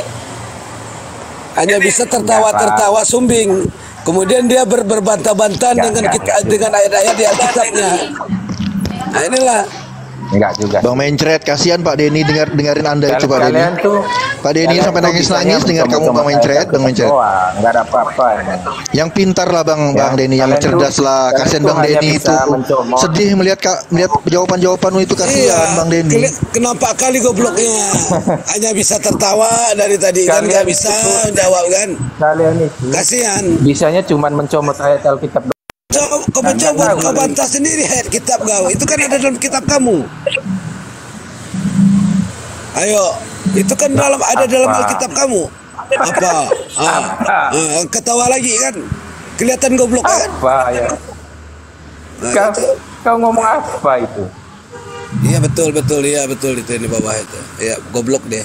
hanya bisa tertawa-tertawa sumbing. Kemudian dia berbantah-bantah dengan ayat-ayat di Alkitabnya. Nah inilah. Enggak juga. Bang Mencret, kasihan Pak Denny dengerin Anda itu Pak Denny. Pak Denny sampai nangis-nangis dengar kamu Bang Mencret, Bang Mencret. Enggak ada apa-apa. Yang pintar lah Bang Denny, yang cerdas lah. Kasihan Bang Denny itu. Sedih melihat jawaban-jawabanmu itu, kasihan Bang Denny. Kenapa kali gobloknya? Hanya bisa tertawa dari tadi kan, nggak bisa jawab kan? Kalian itu. Kasihan. Bisanya cuma mencomot ayat Alkitab. Kau mencoba kau bantah sendiri ayat kitab kau. Itu kan ada dalam kitab kamu. Ayo, itu kan dalam Alkitab kamu. Apa? Ketawa lagi kan? Kelihatan goblok kan? Apa ya? Kau ngomong apa itu? Iya betul iya betul itu di bawah itu. Iya goblok dia.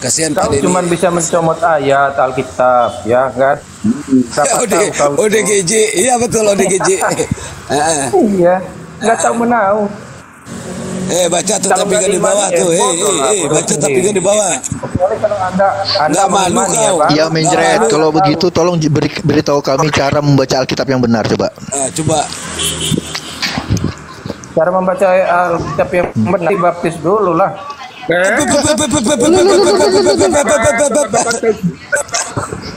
Kasihan kau cuma bisa mencomot ayat Alkitab, ya kan? ODGJ, iya betul ODGJ. Iya, nggak tahu menau. Baca tuh tampingan di bawah tuh. Baca tampingan di bawah. Kalau anda nggak malu kau. Iya Mencret, kalau begitu tolong beritahu kami cara membaca Alkitab yang benar, coba. Coba. Cara membaca Alkitab yang benar, dibaptis dulu lah.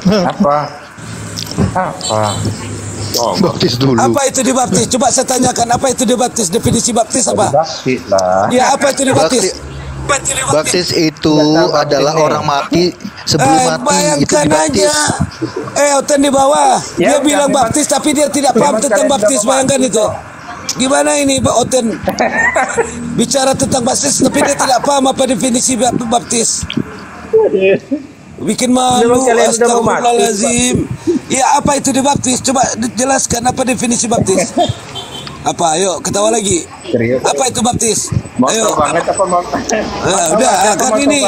Apa? Baptis dulu. Apa itu dibaptis? Coba saya tanyakan, apa itu dibaptis? Definisi baptis apa? Baptis lah. Ya, apa itu dibaptis? Baptis itu adalah orang mati sebelum mati itu dibaptis. Oten di bawah. Dia bilang baptis tapi dia tidak paham tentang baptis, bayangkan itu. Gimana ini Pak Oten? Bicara tentang baptis tapi dia tidak paham apa definisi baptis. Bikin malu, astagfirullahaladzim. Ya apa itu dibaptis? Coba jelaskan apa definisi baptis. Apa? Ayo ketawa lagi. Apa itu baptis? Ayo. Udah kan ini.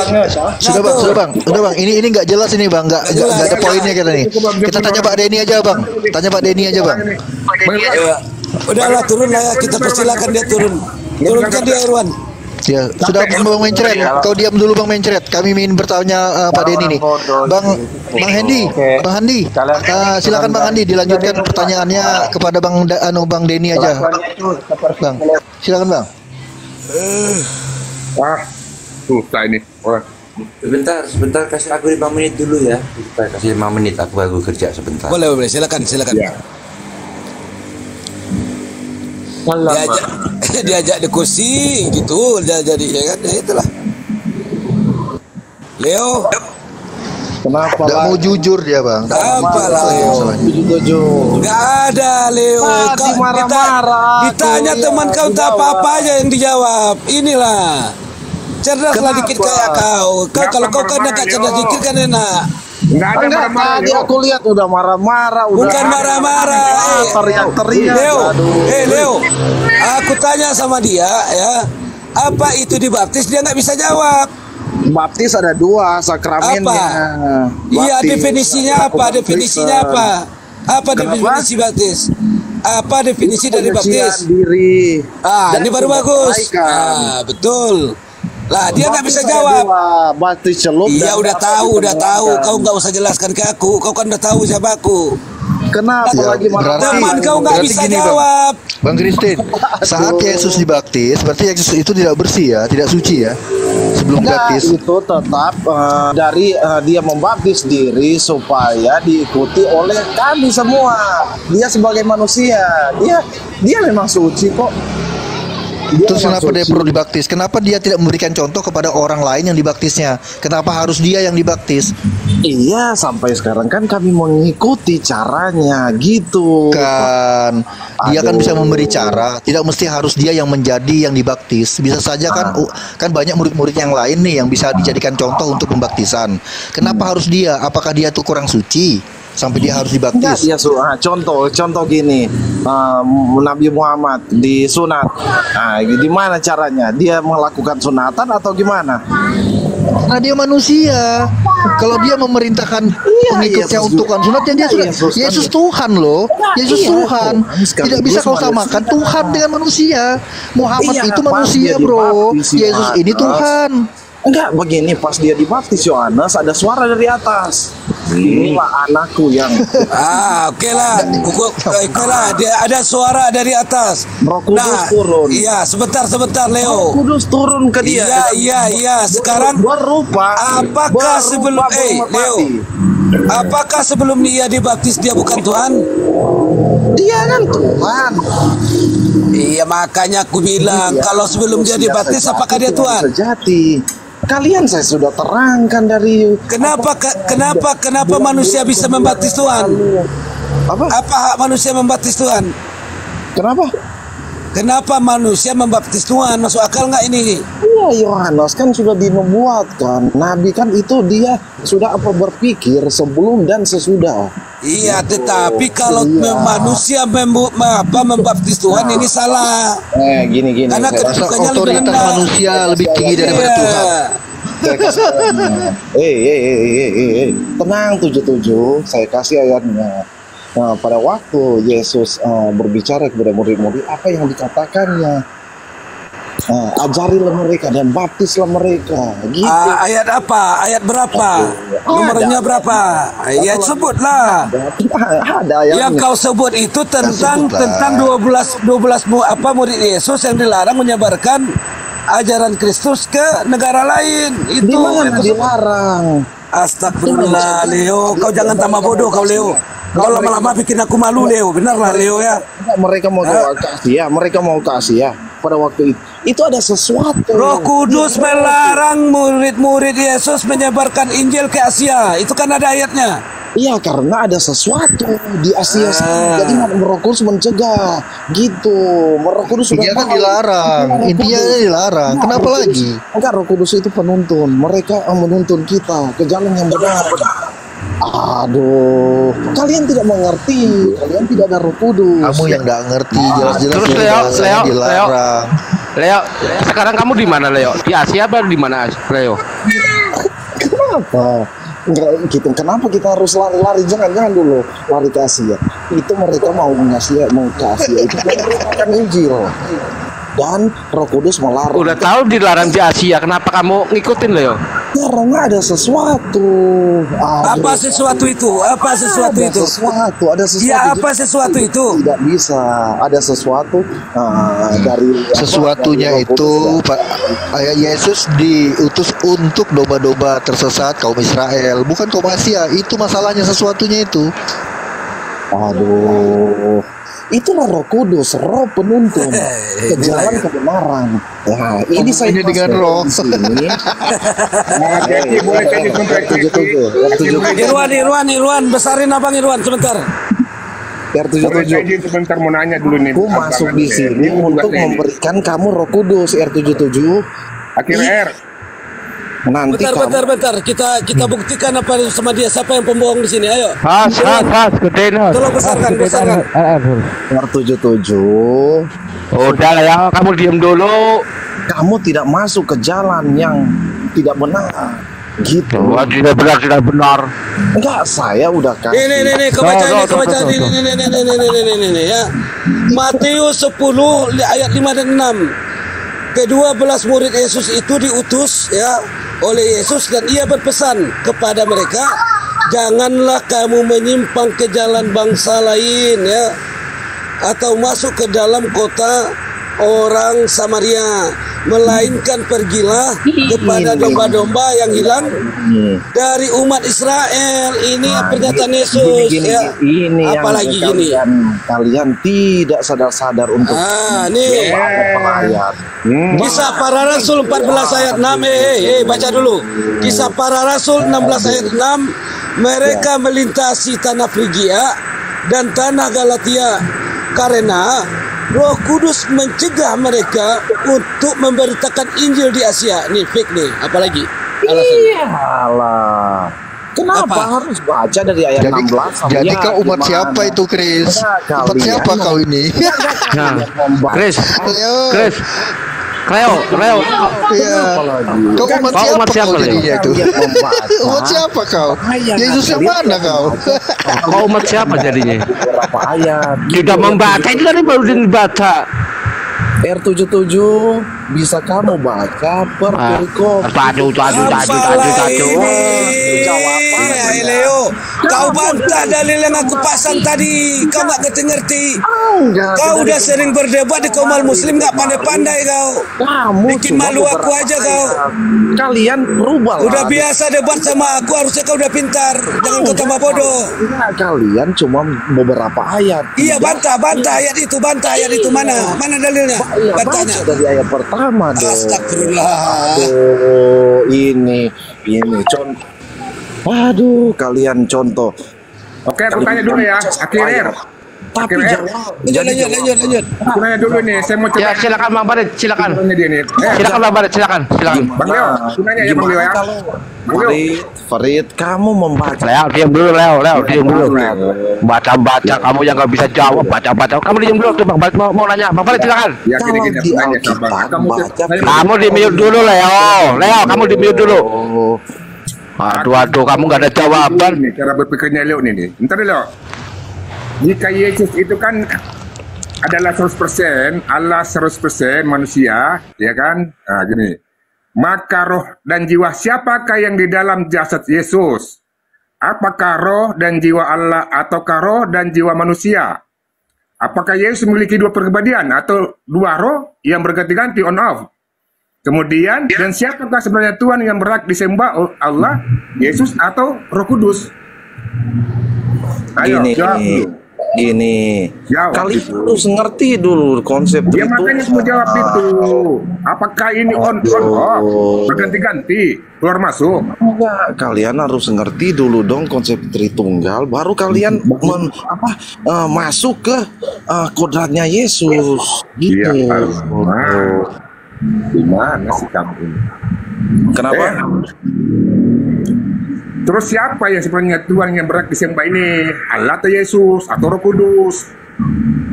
Sudah bang. Ini nggak jelas ini bang, nggak ada poinnya kita nih. Kita tanya Pak Denny aja bang. Udahlah turun lah ya, kita persilakan dia turun. Turunkan dia Irwan. Ya, sudah Bang Mencret. Kau diam dulu Bang Mencret. Kami ingin bertanya Pak Denny nih. Bang Handi. Silakan Bang Handi dilanjutkan pertanyaannya kepada Bang Denny aja. Bang, silakan Bang. Susah ini. Sebentar kasih aku 5 menit dulu ya. Kita kasih 5 menit aku baru kerja sebentar. Boleh, silakan. Ya. Diajak di kursi gitu, jadi ya kan, itulah. Leo, kenapa nggak mau jujur dia bang? Apa lah Leo? Nggak ada Leo. Kau ditanya teman kau tak apa-apa aja yang dijawab. Inilah cerdaslah dikit kayak kau. Kalau kau kan nggak cerdas dikit kan enak. Enggak, tadi aku lihat udah marah-marah. Bukan marah-marah. Teriak-teriak. Leo, aku tanya sama dia ya, apa itu dibaptis? Dia nggak bisa jawab. Baptis ada 2 sakramennya. Iya, definisinya apa? Apa definisi baptis? Apa definisi dari baptis? Diri. Ini baru bagus. Betul. Lah dia nggak bisa jawab. Baptis celup. Iya udah tahu. Kau nggak usah jelaskan ke aku. Kau kan udah tahu siapa aku. Kenapa lagi marah? Teman kau nggak bisa jawab. Bang Christine, saat Yesus dibaptis, berarti Yesus itu tidak bersih ya, tidak suci ya, sebelum dibaptis. Itu tetap dari dia membaptis diri supaya diikuti oleh kami semua. Dia sebagai manusia, dia memang suci kok. Terus kenapa dia perlu dibaptis? Kenapa dia tidak memberikan contoh kepada orang lain yang dibaptisnya? Kenapa harus dia yang dibaptis? Iya, sampai sekarang kan kami mengikuti caranya gitu. Kan, dia kan bisa memberi cara. Tidak mesti harus dia yang menjadi yang dibaptis. Bisa saja kan banyak murid-murid yang lain nih yang bisa dijadikan contoh untuk pembaptisan. Kenapa harus dia? Apakah dia tuh kurang suci sampai dia harus dibaptis? Ya, contoh gini, Nabi Muhammad disunat. Nah, gimana caranya? Dia melakukan sunatan atau gimana? Nah, dia manusia. Kalau dia memerintahkan pengikutnya untuk sunat, Yesus Tuhan loh. Yesus Tuhan. Tidak bisa kau samakan Tuhan dengan manusia. Muhammad itu manusia, bro. Yesus ini Tuhan. Enggak, begini, pas dia dibaptis Yohanes ada suara dari atas. Inilah anakku yang oke lah. Dia ada suara dari atas. Roh Kudus turun. Iya, sebentar Leo. Roh Kudus turun ke dia. Iya. Sekarang berupa apakah sebelum Leo? Apakah sebelum dia dibaptis dia bukan Tuhan? Dia kan Tuhan. Iya, makanya aku bilang kalau sebelum dia dibaptis apakah dia Tuhan? Sejati. Kalian saya sudah terangkan dari kenapa manusia bisa membaptis Tuhan? Apa hak manusia membaptis Tuhan? Kenapa manusia membaptis Tuhan? Masuk akal nggak ini? Iya, Yohanes kan sudah dinubuatkan. Nabi kan itu dia sudah berpikir sebelum dan sesudah. Iya, tetapi kalau manusia membaptis Tuhan ini salah. Gini. Karena kedudukannya otoritas manusia lebih tinggi daripada Tuhan. Tenang 77, saya kasih ayatnya. Nah, pada waktu Yesus berbicara kepada murid-murid, apa yang dikatakannya? Ajarilah mereka dan baptislah mereka. Gitu. Ayat apa? Ayat berapa? Nomornya berapa? Ayat sebutlah. Ada ayatnya. Yang kau sebut itu tentang 12 murid Yesus yang dilarang menyebarkan ajaran Kristus ke negara lain. Itu di mana dilarang? Astagfirullah, Leo. Kau jangan tambah bodoh kau, Leo. Kau lama-lama bikin aku malu, Leo. Benarlah, Leo ya. Mereka mau kasih ya. Pada waktu itu ada sesuatu. Roh Kudus melarang murid-murid Yesus menyebarkan Injil ke Asia. Itu kan ada ayatnya. Iya, karena ada sesuatu di Asia sana. Jadi Roh Kudus mencegah gitu. Roh Kudus sudah kan dilarang. Intinya dilarang. Kenapa lagi? Enggak, Roh Kudus itu penuntun. Mereka menuntun kita ke jalan yang benar. Aduh, kalian tidak mengerti. Kalian tidak ada Roh Kudus. Kamu yang nggak ngerti. Jelas-jelas Terus Leo, sekarang kamu di mana, Leo? Di Asia apa di mana, Leo? Kenapa? Enggak gitu. Kenapa kita harus lari-lari? Jangan dulu lari ke Asia. Itu mereka mau ke Asia itu akan Injil. Dan Roh Kudus melarang. Udah tahu dilarang di Asia, kenapa kamu ngikutin, Leo? Karena ada sesuatu. Apa sesuatu itu? Apa sesuatu itu? Ada sesuatu. Ya, apa sesuatu itu? Tidak bisa. Ada sesuatu dari sesuatunya itu Pak, Yesus diutus untuk domba-domba tersesat kaum Israel, bukan kaum Asia. Itu masalahnya, sesuatunya itu. Aduh. Itulah Roh Kudus, Roh penuntun ke jalan kebenaran. Nah, ini saya dengan Roh. Irwan, besarin abang Irwan sebentar. R77 sebentar mau nanya dulu nih. Aku masuk di sini untuk memberikan kamu Roh Kudus. R77. Akhir Nanti bentar. Kita buktikan apa sama dia. Siapa yang pembohong di sini? Ayo. Tolong besarkan. R77. Udah lah ya, kamu diam dulu. Kamu tidak masuk ke jalan yang tidak benar. Gitu. Tidak benar. Enggak, saya udah kasih. Ini, kebaca ini ya. Matius 10 ayat 5 dan 6. Ke-12 murid Yesus itu diutus ya oleh Yesus, dan ia berpesan kepada mereka, janganlah kamu menyimpang ke jalan bangsa lain ya, atau masuk ke dalam kota orang Samaria, melainkan pergilah kepada domba-domba yang hilang dari umat Israel. Ini pernyataan Yesus ya. Ini apalagi gini, kalian tidak sadar-sadar untuk nih Kisah Para Rasul 14 ayat 6. Baca dulu. Kisah Para Rasul 16 ayat 6. Mereka melintasi tanah Frigia dan tanah Galatia karena Roh Kudus mencegah mereka untuk memberitakan Injil di Asia. Nih fake nih, apalagi alasannya. Iyalah. Kenapa harus baca dari ayat 16 Jadi kau umat siapa itu, Chris? Umat siapa kau ini? Chris. Leo. Iya. Kau umat siapa jadinya itu? Umat siapa kau? Yesus yang mana kau? Kau umat siapa jadinya? Berapa ayat? Tidak membaca, itu kan baru dibaca. R77 bisa kamu baca per perikop. Aduh. Leo, kau bantah dalil yang aku pasang tadi. Kau nggak ngerti. Kau udah sering berdebat di Komal Muslim, nggak pandai-pandai kau. Bikin malu aku aja kau. Kalian berubah. Udah biasa debat sama aku, harusnya kau udah pintar. Jangan kau tambah bodoh. Kalian cuma beberapa ayat. Iya, bantah ayat itu, mana dalilnya? Bantahnya dari ayat pertama dong. Astagfirullah. Ini contoh. Waduh, kalian contoh. Oke, aku tanya dulu ya, akhirnya. Tapi lanjut. Aku nanya dulu nih, saya mau coba. Ya, silakan Bang Barit, silakan. Silakan Bang Barit, silakan. Bang Leo, aku nanya ya Bang Leo ya. Farid, kamu membaca. Leo, diam dulu. Baca, kamu yang nggak bisa jawab, baca. Kamu diam dulu tuh Bang Barit mau nanya. Bang Barit silakan. Ya, gini aku nanya sama Kamu di mute dulu, Leo, kamu di mute dulu. Aduh, kamu nggak ada jawaban. Ini cara berpikirnya Leo nih. Bentar Leo. Jika Yesus itu kan adalah 100% Allah, 100% manusia, ya kan? Nah, gini. Maka roh dan jiwa siapakah yang di dalam jasad Yesus? Apakah roh dan jiwa Allah ataukah roh dan jiwa manusia? Apakah Yesus memiliki dua kepribadian atau dua roh yang berganti-ganti on off? Kemudian, dan siapakah sebenarnya Tuhan yang berhak disembah Allah, Yesus atau Roh Kudus? Ayo, jawab. Gini, kalian harus ngerti dulu konsep Ya makanya Tritunggal. aku jawab itu. Apakah ini on off? Berganti-ganti keluar masuk? Enggak, kalian harus ngerti dulu dong konsep Tritunggal, baru kalian masuk ke kodratnya Yesus. Gitu. Iya, gimana sih kamu? Kenapa? Terus siapa yang sebenarnya Tuhan yang berhak disembah ini? Allah atau Yesus atau Roh Kudus?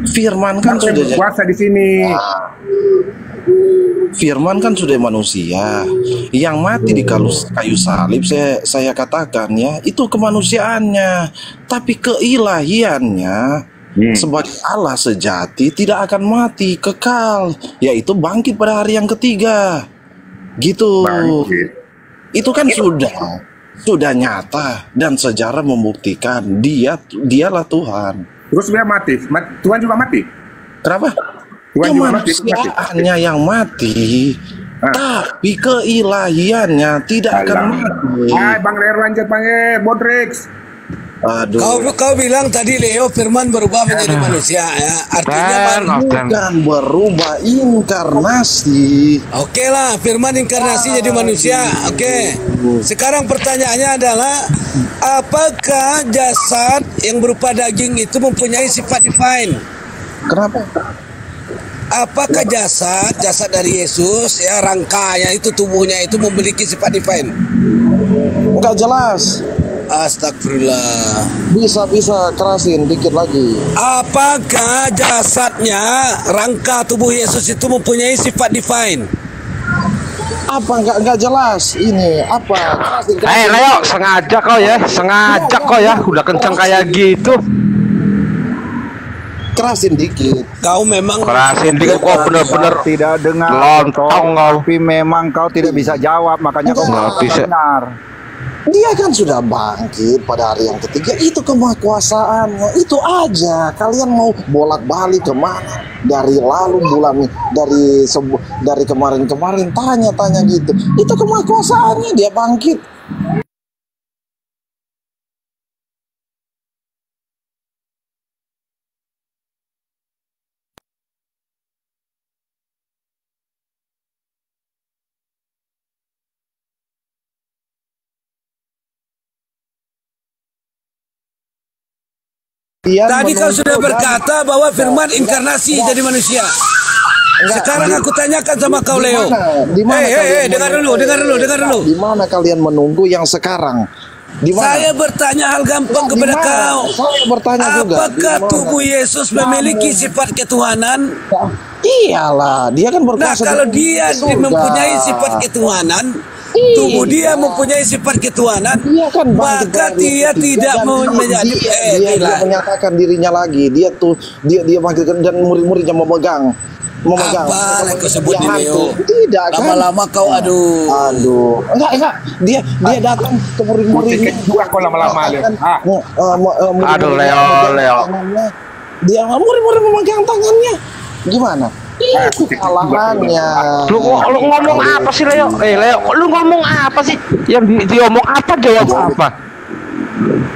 Firman kan Siapa yang sudah berkuasa di sini. Firman kan sudah manusia yang mati di kayu salib. Saya katakan ya, itu kemanusiaannya, tapi keilahiannya sebagai Allah sejati tidak akan mati, kekal, yaitu bangkit pada hari yang ketiga. Gitu. Itu kan sudah nyata dan sejarah membuktikan dialah Tuhan. Terus dia mati. Tuhan juga mati. Kenapa? Tuhan juga mati. Kemanusiaannya yang mati, tapi keilahiannya tidak akan mati. Hai Bang Leo, lanjut Bang Bodrix. Aduh. Kau bilang tadi Leo firman berubah menjadi manusia ya. Artinya bukan berubah, inkarnasi. Oke lah, firman inkarnasi jadi manusia. Oke. Sekarang pertanyaannya adalah apakah jasad yang berupa daging itu mempunyai sifat divine? Kenapa? Apakah jasad dari Yesus ya, rangkanya itu, tubuhnya itu memiliki sifat divine? Enggak jelas. Astagfirullah. Bisa kerasin dikit lagi. Apakah jasadnya, rangka tubuh Yesus itu mempunyai sifat divine? Apa enggak jelas ini apa? Leo, sengaja kau ya, udah kencang kayak gitu. Kerasin dikit. Kau memang kerasin dikit, kau bener-bener tidak dengar lontong kau. Tapi memang kau tidak bisa jawab, makanya kau nggak bisa dengar. Dia kan sudah bangkit pada hari yang ketiga. Itu kemakuasaannya. Itu aja. Kalian mau bolak-balik kemana? Dari lalu bulan, dari kemarin-kemarin tanya-tanya gitu. Itu kemakuasaannya, dia bangkit. Tadi kau sudah berkata bahwa firman inkarnasi jadi manusia. Sekarang aku tanyakan sama kau Leo. Dengar dulu. Di mana kalian menunggu yang sekarang? Saya bertanya hal gampang kepada kau. Saya bertanya juga. Apakah tubuh Yesus memiliki sifat ketuhanan? Iyalah, dia kan berkuasa. Nah, kalau dia mempunyai sifat ketuhanan, tubuh dia mempunyai sifat ketuhanan, maka dia tidak mau menjadi dia menyatakan dirinya lagi. Dia bangkitkan dan murid-muridnya memegang. Apa yang kau sebut di Leo? Tidak kan? Lama-lama kau aduh. Enggak. Dia datang ke murid-muridnya. Juga kau lama-lama Leo. Aduh Leo. Dia murid-murid memegang tangannya. Gimana? Itu kesalahannya. Lu ngomong apa sih Leo? Leo, lu ngomong apa sih? Yang diomong apa, jawab apa?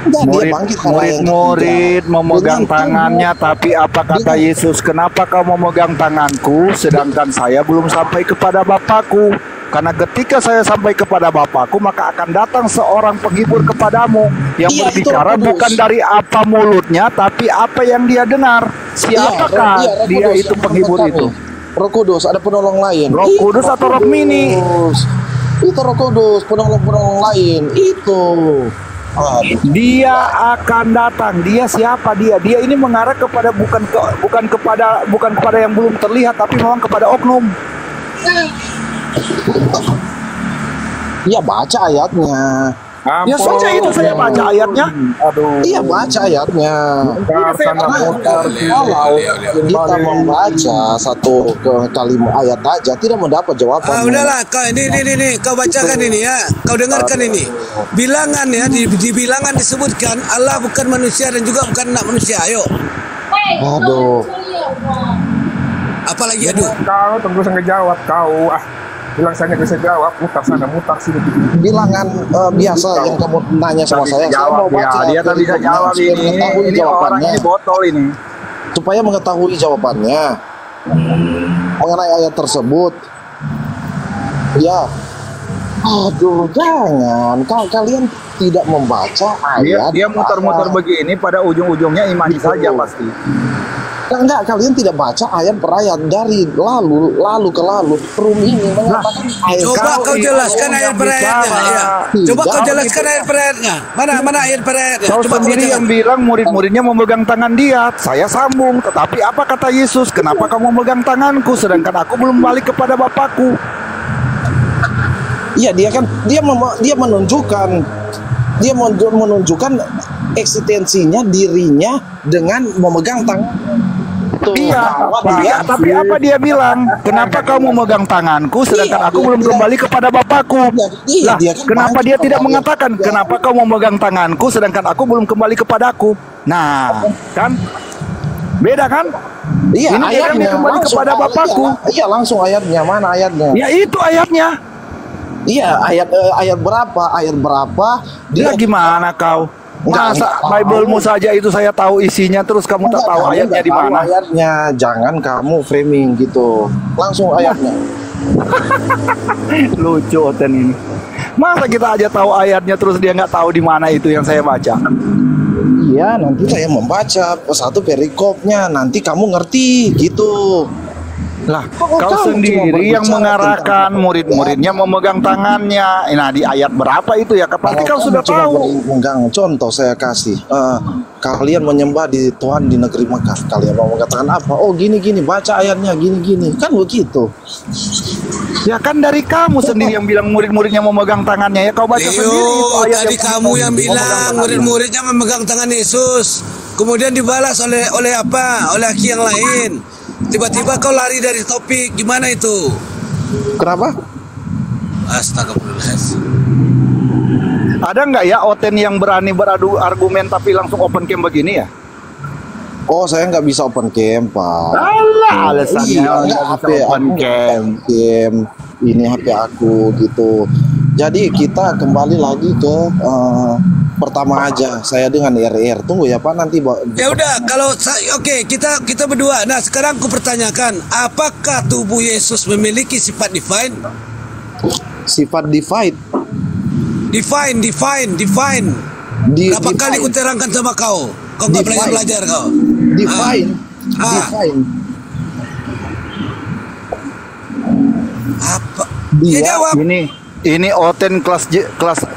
Murid-murid memegang tangannya, tapi apa kata Yesus? Kenapa kau memegang tanganku sedangkan saya belum sampai kepada Bapakku? Karena ketika saya sampai kepada Bapakku, maka akan datang seorang penghibur kepadamu yang berbicara bukan dari apa mulutnya, tapi apa yang dia dengar. Siapakah dia itu penghibur itu? Roh Kudus, ada penolong lain. Roh Kudus atau Roh Mini? Itu Roh Kudus, penolong lain. Itu. Dia akan datang. Dia siapa dia? Dia ini mengarah kepada bukan kepada yang belum terlihat, tapi memang kepada oknum. Iya, baca ayatnya. Ya saja itu saya baca ayatnya. Iya, baca ayatnya. Kalau kita membaca satu kalimat ayat aja tidak mendapat jawaban. Udahlah, kau ini kau bacakan ini ya. Kau dengarkan ini. Bilangan ya, di bilangan disebutkan Allah bukan manusia dan juga bukan anak manusia. Ayo. Aduh. Apalagi aduh. Kau tunggu saya jawab kau. bilang saya nggak bisa jawab, mutar sana, mutar sini. Bilangan biasa yang kamu nanya sama saya mau baca. Dia tak bisa jawab ini orang ini botol ini. Supaya mengetahui jawabannya mengenai ayat tersebut. Ya, aduh, jangan. Kalian tidak membaca ayat. Dia muter-muter begini, pada ujung-ujungnya imani saja pasti. Enggak, kalian tidak baca ayat per ayat dari lalu ke lalu. Rum ini mengatakan ayat. Coba kau jelaskan ayat per ayatnya. Ya. Coba kau jelaskan ayat per ayatnya. Mana ayat per ayatnya? Kau sendiri yang bilang murid-muridnya memegang tangan dia. Saya sambung. Tetapi apa kata Yesus? Kenapa kamu memegang tanganku sedangkan aku belum balik kepada Bapakku? Iya, dia menunjukkan eksistensinya dirinya dengan memegang tangan. Iya, tapi apa dia bilang? Kenapa kamu memegang tanganku sedangkan aku belum kembali kepada Bapakku? Lah, kenapa dia tidak mengatakan kenapa kamu memegang tanganku sedangkan aku belum kembali kepadaku? Nah, kan beda kan? Iya, ini ayatnya kembali kepada Bapakku. Iya, langsung ayatnya. Mana ayatnya? Ya itu ayatnya. Iya, ayat berapa? Ayat berapa? Dia gimana kau? Masa Bible-mu saja itu saya tahu isinya, terus kamu tak tahu ayatnya di mana? Ayatnya, jangan kamu framing gitu. Langsung ayatnya. Lucu Oten ini. Masa kita aja tahu ayatnya terus dia nggak tahu di mana itu yang saya baca? Iya, nanti saya membaca satu perikopnya, nanti kamu ngerti gitu. Lah, kau sendiri yang mengarahkan murid-muridnya memegang tangannya. Nah, di ayat berapa itu ya? Pasti kau sudah tahu. Contoh saya kasih. Kalian menyembah di Tuhan di negeri Mekah. Kalian mau mengatakan apa? Oh, gini, baca ayatnya gini. Kan begitu. Ya kan dari kamu sendiri yang bilang murid-muridnya memegang tangannya. Ya kau baca sendiri itu ayat. Tadi kamu yang bilang murid-muridnya memegang tangan Yesus. Kemudian dibalas oleh apa? Oleh aki yang lain. Tiba-tiba kau lari dari topik, gimana itu? Kenapa? Astagfirullahaladzim. Ada nggak ya Oten yang berani beradu argumen tapi langsung open cam begini ya? Oh, saya nggak bisa open cam, Pak. Alah, alasannya nggak HP bisa open cam. Ini HP aku gitu. Jadi kita kembali lagi ke pertama aja. Saya dengan RR. Tunggu ya Pak, nanti ya udah, kalau oke, kita berdua. Nah, sekarang aku pertanyakan, apakah tubuh Yesus memiliki sifat divine? Sifat divine. Berapa kali ku terangkan sama kau? Kau nggak belajar kau. Divine. Apa? Dia jawab. Ini Oten kelas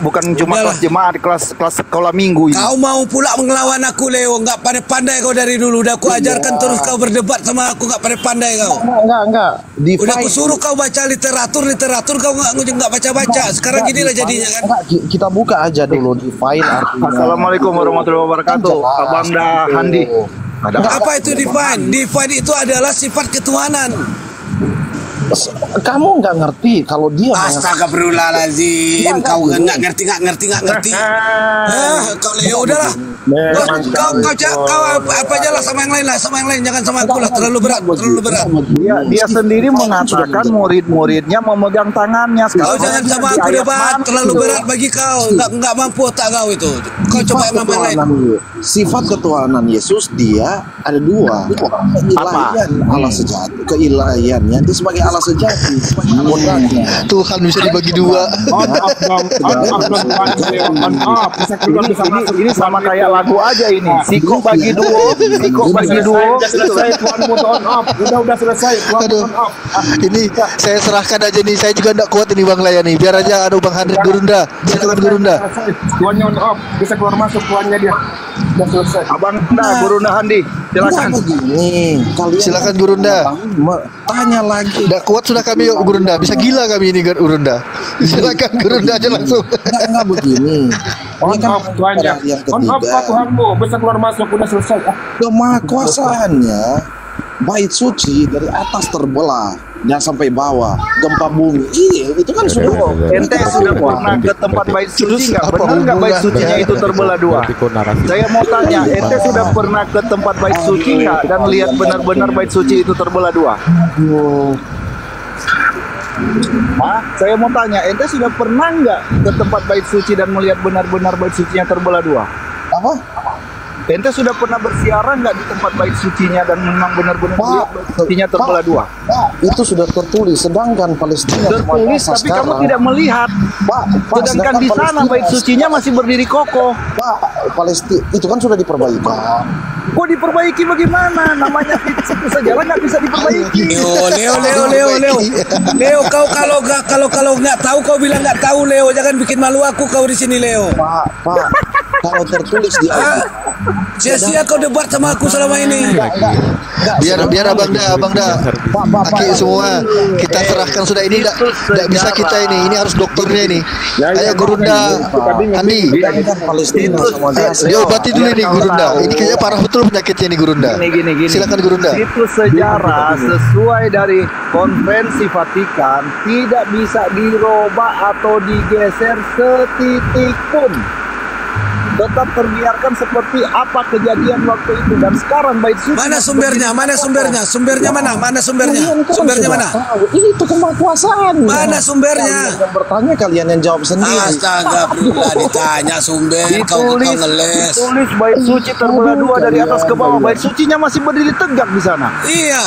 bukan cuma kelas jemaat, kelas sekolah minggu ini. Kau mau pula mengelawan aku, Leo? Nggak pandai kau dari dulu. Udah aku ajarkan terus kau berdebat sama aku, nggak pandai kau. Enggak. Udah aku suruh kau baca literatur kau nggak baca. Sekarang ginilah jadinya kan. Kita buka aja dulu divine artinya. Assalamualaikum warahmatullahi wabarakatuh. Abang Handi. Apa itu divine? Divine itu adalah sifat ketuhanan. Kamu nggak ngerti kalau dia. Astagfirullahaladzim. Kau nggak ngerti. Kau Leo udahlah. Kau apa aja lah sama yang lain jangan sama aku lah, terlalu berat. Dia sendiri mengatakan murid-muridnya memegang tangannya. Kau jangan sama aku debat, terlalu berat bagi kau. Nggak mampu otak kau itu. Kau coba yang lain. Sifat ketuhanan Yesus dia ada dua. Keilahian Allah sejati, keilahiannya dia sebagai Allah sejati. Tuhan bisa dibagi dua. Ini sama kayak lagu aja ini. Siko bagi duo. Udah selesai. Ini saya serahkan aja nih. Saya juga enggak kuat ini Bang Laya nih. Biar aja Bang Hendrik Gurunda. Silakan Gurunda. Tuannya on off, bisa keluar masuk tuannya dia. Udah selesai. Abang Gurunda Handi. Silakan. Silakan Gurunda. Tanya lagi. Udah kuat sudah kami yuk Gurunda. Bisa gila kami ini Gurunda. Silakan Gurunda aja langsung. Enggak begini. On off tuannya. On off Tuhanmu, bisa keluar masuk, udah selesai. Kemahakuasaannya bait suci dari atas terbelah dan sampai bawah, gempa bumi. Iya, itu kan sudah. Ente sudah pernah ke tempat bait suci nggak? Benar nggak bait sucinya itu terbelah dua? Saya mau tanya, ente sudah pernah ke tempat bait suci nggak dan lihat benar-benar bait suci itu terbelah dua? Saya mau tanya, ente sudah pernah nggak ke tempat bait suci dan melihat benar-benar bait sucinya terbelah dua? Apa? Ente sudah pernah bersiaran nggak di tempat bait sucinya dan memang benar-benar melihat bait sucinya terbelah dua? Pak, itu sudah tertulis. Sedangkan Palestina tertulis, tapi sekarang, kamu tidak melihat. Pak, sedangkan di sana bait sucinya masih berdiri kokoh. Pak, Palestina itu kan sudah diperbaikan. Kok diperbaiki bagaimana? Namanya itu sejarah nggak bisa diperbaiki. Leo, kau kalau nggak tahu kau bilang nggak tahu, Leo. Jangan bikin malu aku kau di sini, Leo. Pak, kalau tertulis di sia-sia kau debat sama aku selama ini. Biar Abang Da, Aki semua kita serahkan sudah ini. Tidak bisa kita ini harus dokternya ini. Ayo Gurunda, Andi, diobati dulu nih Gurunda. Ini kayaknya parah betul penyakitnya nih Gurunda. Gini. Silakan Gurunda. Itu sejarah sesuai dari Konferensi Vatikan, tidak bisa dirubah atau digeser setitik pun. Tetap terbiarkan seperti apa kejadian waktu itu, dan sekarang bait suci. Mana sumbernya? Sumbernya mana? Sumbernya mana? Itu kemakuasaan. Mana sumbernya? Yang bertanya kalian yang jawab sendiri. Astaga, pernah ditanya sumber. Kau ngeles. Tulis bait suci terbelah dua dari atas ke bawah. Bait sucinya masih berdiri tegak di sana. Iya.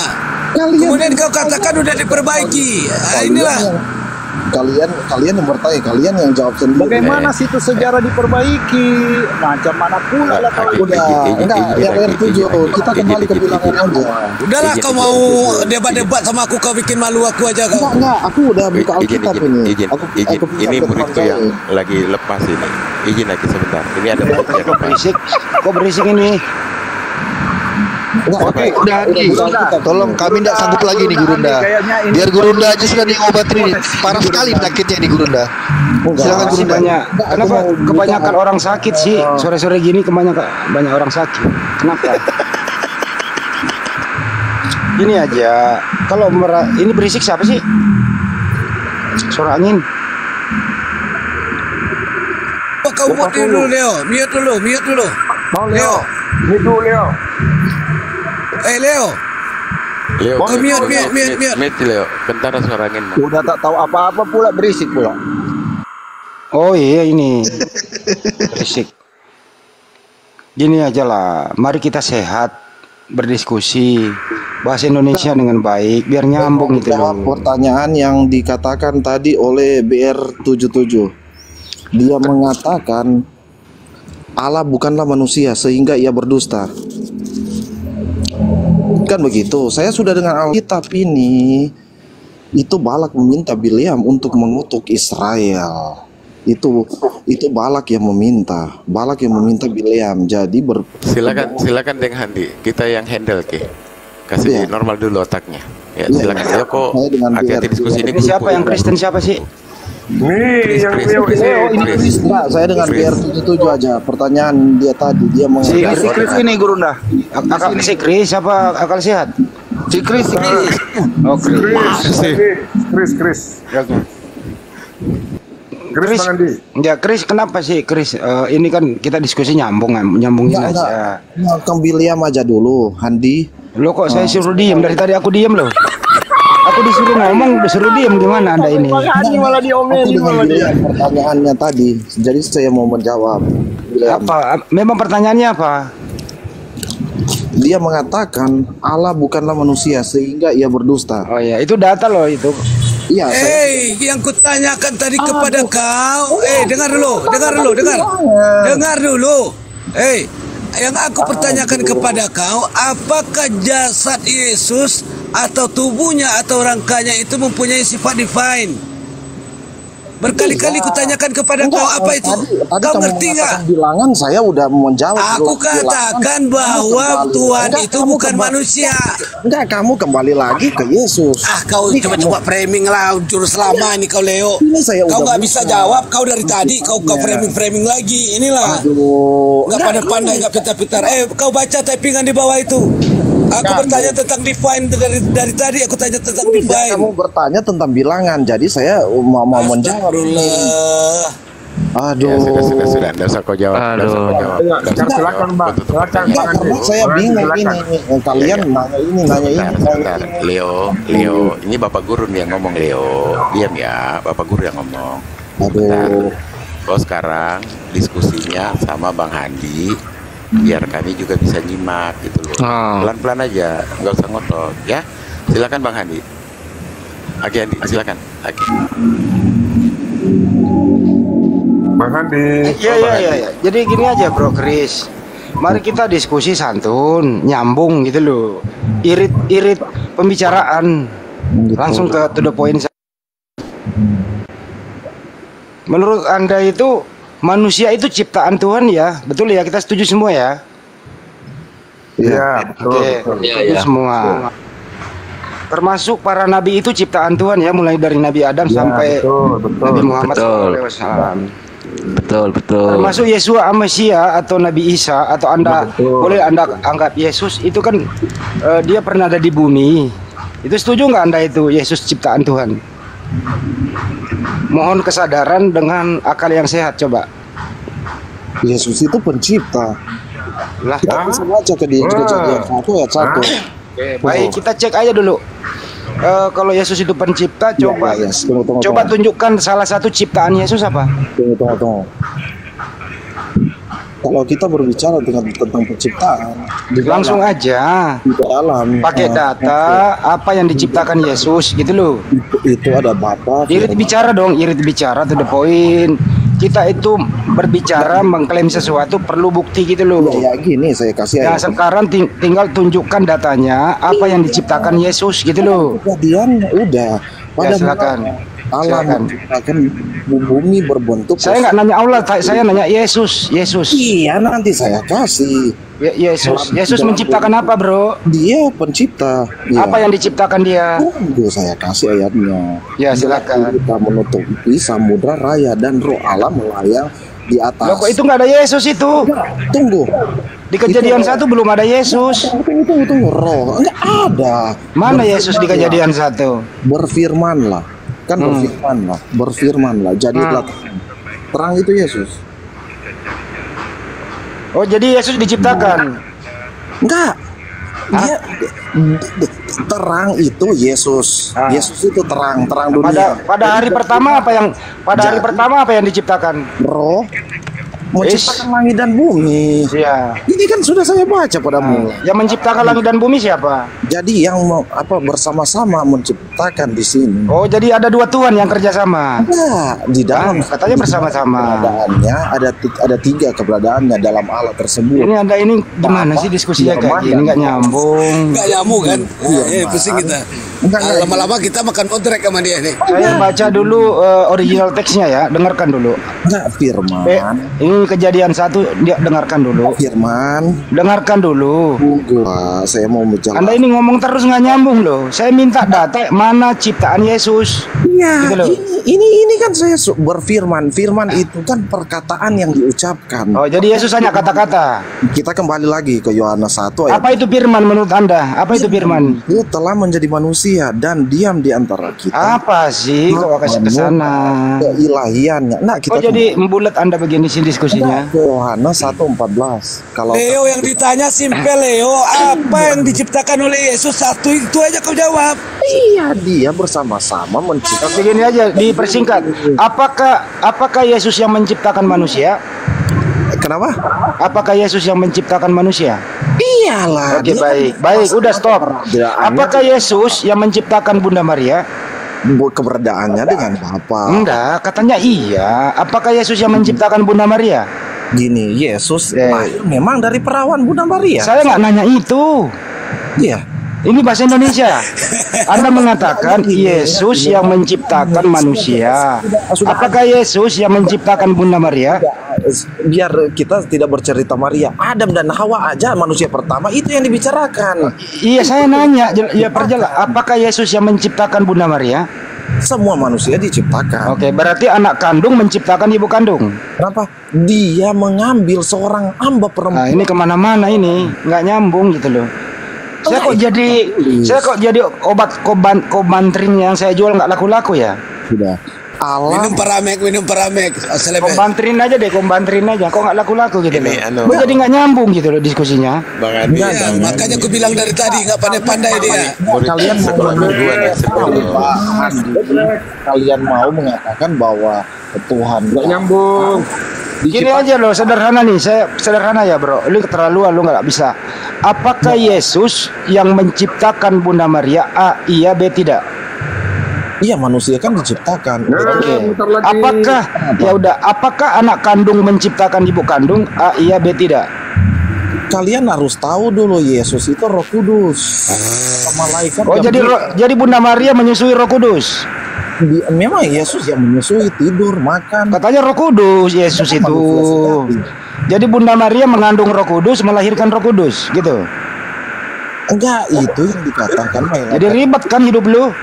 Kemudian kau katakan udah diperbaiki. Inilah. Kalian yang bertanya, kalian yang jawab sendiri. Bagaimana situ sejarah diperbaiki? Macam mana pula lah kalau enggak, yang tujuh kita kembali ke bilangan aja. Udahlah kau mau debat-debat sama aku, kau bikin malu aku aja kau. Enggak, aku udah buka Alkitab ini. Izin. Ini muridku yang lagi lepas ini. Izin lagi sebentar. Ini ada kok berisik ini. Oke, udah Andi. Tolong kami tidak sanggup lagi nih Gurunda. Biar Gurunda aja sudah diobatin ini. Parah sekali penyakitnya nih Gurunda. Silakan Gurunda. Kenapa kebanyakan orang sakit sih? Sore-sore gini banyak orang sakit. Kenapa? Gini aja. Kalau ini berisik siapa sih? Suara angin. Kau mute dulu Leo. Mute dulu. Leo. Leo. Leo. Kau mute Leo. Bentar suara angin. Udah tak tahu apa-apa pula, berisik pula. Oh iya ini berisik. Gini aja lah. Mari kita sehat, berdiskusi, bahasa Indonesia dengan baik, biar nyambung gitu loh. Pertanyaan yang dikatakan tadi oleh BR77. Dia mengatakan Allah bukanlah manusia sehingga ia berdusta. Kan begitu. Saya sudah dengan Alkitab ini. Itu Balak meminta Bileam untuk mengutuk Israel. Itu Balak yang meminta. Bileam. Jadi silakan Deng Handi. Kita yang handle kasih normal dulu otaknya. Ya, silakan. Ya kok hati-hati diskusi ini. Siapa yang Kristen siapa sih? Nih yang Enggak, saya dengan BR77 aja. Pertanyaan dia tadi, dia si Kris ini Gurunda. Si Kris siapa akal sehat? Si Kris. Oh, Kris. Kris. Ya, Kris kenapa sih Kris? Ini kan kita diskusi nyambungin aja. Kang Bileam aja dulu, Handi. Lo kok saya suruh diam dari tadi, aku diam loh. Aku disuruh ngomong, disuruh diam, gimana Anda ini? Malah diomelin pertanyaannya tadi. Jadi saya mau menjawab. Apa? Memang pertanyaannya apa? Dia mengatakan Allah bukanlah manusia sehingga ia berdusta. Oh ya, itu data loh itu. Iya. Yang kutanyakan tadi kepada kau. Dengar dulu. Yang aku pertanyakan kepada kau, apakah jasad Yesus atau tubuhnya atau rangkanya itu mempunyai sifat divine? Berkali-kali kutanyakan kepada kau apa itu. Kau ngerti nggak? Bilangan saya udah menjawab. Aku katakan bahwa Tuhan itu bukan manusia. Enggak, kamu kembali lagi ke Yesus. Kau coba framing lah, jurus lama ini kau Leo. Kau nggak bisa jawab. Kau dari tadi kau framing lagi. Inilah. Nggak pandai-pandai, nggak pintar-pintar. Kau baca typingan di bawah itu. Aku bertanya tentang divine dari tadi. Aku tanya tentang divine. Kamu bertanya tentang bilangan, jadi saya mau menjawab. Aduh. Ya, sudah. Nggak usah kau jawab. Nggak usah kau jawab. Ya, silakan Bang. Silakan Bang Andi. Saya bingung ini. Kalian nanya ini. Leo, ini Bapak Guru nih yang ngomong, Leo. Diam ya, Bapak Guru yang ngomong. Aduh. Kau sekarang diskusinya sama Bang Handi, biar kami juga bisa nyimak gitu loh. Pelan-pelan aja, nggak usah ngotot ya. Silakan Bang Handi. Oke Handi, silakan. Oke. Bang Handi. Iya. Jadi gini aja Bro Chris. Mari kita diskusi santun, nyambung gitu loh. Irit pembicaraan. Langsung ke to the point. Menurut Anda itu manusia itu ciptaan Tuhan ya? Betul ya, kita setuju semua ya? Iya, betul. Itu semua. Termasuk para nabi itu ciptaan Tuhan ya, mulai dari Nabi Adam sampai Nabi Muhammad SAW. Betul. Termasuk Yesua Amasia atau Nabi Isa atau Anda boleh Anda anggap Yesus itu kan dia pernah ada di bumi. Itu setuju nggak Anda itu Yesus ciptaan Tuhan? Mohon kesadaran dengan akal yang sehat coba. Yesus itu pencipta. Lah, kita bisa baca ke dia Kejadian 1 ayat 1. Oke, baik kita cek aja dulu. Kalau Yesus itu pencipta, coba coba tunjukkan salah satu ciptaan Yesus apa? Tunggu. Kalau kita berbicara tentang penciptaan, langsung aja di dalam pakai data apa yang diciptakan Yesus gitu loh. Itu ada Bapa. Irit bicara to the point. Kita itu berbicara mengklaim sesuatu perlu bukti gitu loh. Ya gini saya kasih ya. Sekarang tinggal tunjukkan datanya apa yang diciptakan Yesus gitu loh. Kejadian udah. Ya, silakan. Allah menciptakan bumi berbentuk. Saya nggak nanya Allah, saya nanya Yesus. Iya nanti saya kasih. Yesus menciptakan apa bro? Dia pencipta. Apa yang diciptakan dia? Tunggu saya kasih ayatnya. Ya silakan. Kita menutupi samudra raya dan roh Allah melayang di atas. Loh, kok itu nggak ada Yesus itu? Tunggu. Di Kejadian 1 belum ada Yesus. Tunggu. Roh nggak ada. Mana Yesus di Kejadian 1? Berfirmanlah. Kan berfirmanlah. Jadilah terang itu Yesus. Oh jadi Yesus diciptakan? Enggak. Dia terang itu Yesus. Yesus itu terang dunia. Pada hari pertama apa yang diciptakan? Roh menciptakan langit dan bumi. Iya. Ini kan sudah saya baca padamu. Yang menciptakan langit dan bumi siapa? Jadi yang bersama-sama menciptakan di sini. Oh, jadi ada dua Tuhan yang kerjasama. Ya, di dalam katanya bersama-sama. Keberadaannya ada tiga keberadaannya dalam Allah tersebut. Ini Anda ini gimana sih diskusinya kayak gini nggak nyambung? Nggak nyambung kan? Pusing kita. Lama-lama kita makan kontrak sama dia nih. Saya baca dulu original teksnya ya, dengarkan dulu. Enggak firman. Ini Kejadian 1 dia dengarkan dulu. Firman. Dengarkan dulu. Wah, saya mau menjelaskan. Anda ini ngomong terus nggak nyambung loh. Saya minta data mana ciptaan Yesus. Iya. Gitu ini kan saya berfirman. Firman itu kan perkataan yang diucapkan. Oh, jadi Yesus hanya kata-kata. Kita kembali lagi ke Yohanes 1 ayat. Apa itu firman menurut Anda? Apa itu firman? Itu telah menjadi manusia dan diam di antara kita. Apa sih kok kasih ke sana? Keilahiannya. Nah, kita jadi membulat Anda begini sih diskusinya. Yohanes 1:14. Kalau Leo yang ditanya simpel Leo, apa yang diciptakan oleh Yesus satu itu aja kau jawab. Iya, dia bersama-sama menciptakan. Begini aja dipersingkat. Apakah Yesus yang menciptakan manusia? Kenapa? Apakah Yesus yang menciptakan manusia? Iyalah. Oke, baik, udah stop. Apakah Yesus yang menciptakan Bunda Maria? Keberadaannya dengan Bapa. Enggak, katanya iya. Apakah Yesus yang menciptakan Bunda Maria? Gini, Yesus memang dari perawan Bunda Maria. Saya nggak nanya itu. Iya. Ini bahasa Indonesia. Anda mengatakan Yesus yang menciptakan manusia. Apakah Yesus yang menciptakan Bunda Maria? Biar kita tidak bercerita Maria, Adam dan Hawa aja manusia pertama itu yang dibicarakan. Iya, saya nanya, ya perjelas. Apakah Yesus yang menciptakan Bunda Maria? Semua manusia diciptakan. Oke, berarti anak kandung menciptakan ibu kandung. Kenapa? Dia mengambil seorang hamba perempuan. Nah, ini kemana-mana ini, nggak nyambung gitu loh. Saya kok jadi obat kobantrin yang saya jual nggak laku-laku ya? Sudah. Allah. Minum paramek. Kombanterin aja deh, kok nggak laku-laku gitu loh. Gue jadi nggak nyambung gitu loh diskusinya. Iya, makanya aku bilang dari tadi nggak pandai-pandai dia. Kalian kalian mau mengatakan bahwa Tuhan nggak nyambung. Gini aja loh, sederhana nih, saya sederhana ya bro, lu keterlaluan, lu nggak bisa. Apakah Yesus yang menciptakan Bunda Maria? A, iya, B, tidak? Iya, manusia kan diciptakan. Apakah anak kandung menciptakan ibu kandung? A, iya, B, tidak? Kalian harus tahu dulu Yesus itu Roh Kudus. Malaikat. Oh, jadi Bunda Maria menyusui Roh Kudus. Memang Yesus yang menyusui, tidur, makan. Katanya Roh Kudus Yesus itu. Jadi Bunda Maria mengandung Roh Kudus, melahirkan Roh Kudus, gitu. Enggak, itu yang dikatakan. Jadi ribet kan hidup lu?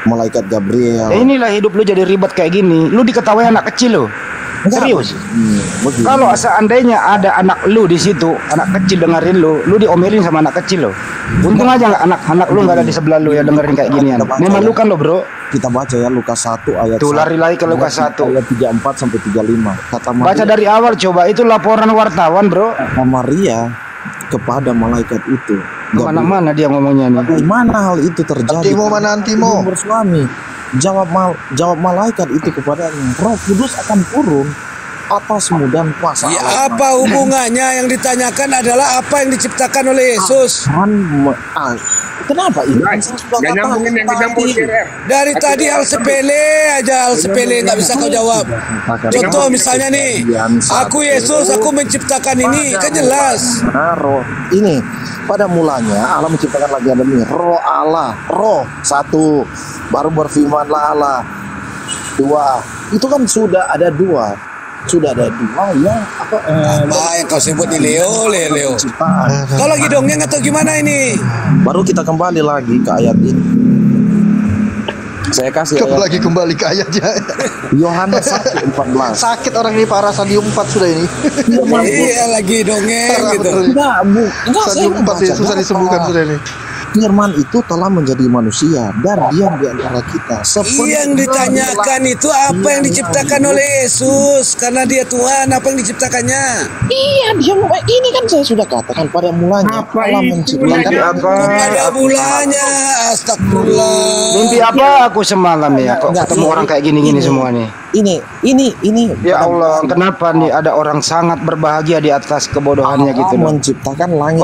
Malaikat Gabriel. Inilah hidup lu jadi ribet kayak gini. Lu diketahui anak kecil lo. Serius. Kalau seandainya ada anak lu di situ, anak kecil dengerin lu diomelin sama anak kecil lo. Untung aja nggak anak lu nggak ada di sebelah lu ya dengerin kayak ginian. Memalukan lo bro. Kita baca ya Lukas 1 ayat. Tuh lari lagi ke Lukas 1 ayat 34 sampai 35. Kata Maria, baca dari awal coba, itu laporan wartawan bro. Maria kepada malaikat itu. Mana dia ngomongnya nih? Bagaimana hal itu terjadi? Antimo bersuami. Jawab malaikat itu kepadanya, Roh Kudus akan turun atasmu dan kuasa. Ya, apa hubungannya? Yang ditanyakan adalah apa yang diciptakan oleh Yesus. Kenapa ini? Dari tadi hal sepele aja, nggak bisa kau jawab. Contoh misalnya nih, aku Yesus, aku menciptakan ini, kan jelas. Roh ini pada mulanya Allah menciptakan lagi Adam ini. Roh Allah, roh satu, baru berfirmanlah Allah. Dua, itu kan sudah ada dua yang apa yang kau sebut nih Leo. Kau lagi dongeng atau gimana ini? Baru kita kembali lagi ke ayat ini. Saya kasih lagi kembali ke ayatnya. Yohanes 1:14. Sakit orang ini parah, Stadium 4 sudah ini. Iya lagi dongeng gitu. Enggak, Stadium 4 susah disembuhkan sudah ini. Firman itu telah menjadi manusia dan diam di antara kita. Yang ditanyakan itu apa yang diciptakan oleh Yesus, karena dia Tuhan, apa yang diciptakannya? Iya, ini kan saya sudah katakan pada mulanya Allah menciptakan pada mulanya. Astagfirullah. Mimpi apa aku semalam ya? Kok ketemu orang kayak gini-gini semua nih? Ini. Ya Allah, kenapa nih ada orang sangat berbahagia di atas kebodohannya gitu loh? Menciptakan langit.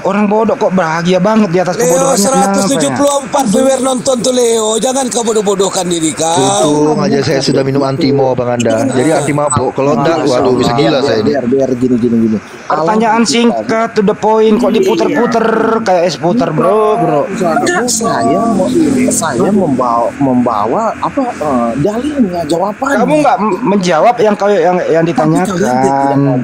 Orang bodoh kok bahagia banget di atas kebodohannya. Leo 174 viewer nonton tuh Leo. Jangan kau bodoh-bodohkan diri kau. Untung aja saya sudah minum antimo Bang Anda. Jadi anti mabuk. Kalau enggak, waduh bisa gila saya ini. Biar gini. Pertanyaan singkat to the point kok diputer-puter kayak es puter bro. Saya membawa apa dalilnya, jawaban. Kamu nggak menjawab yang ditanyakan.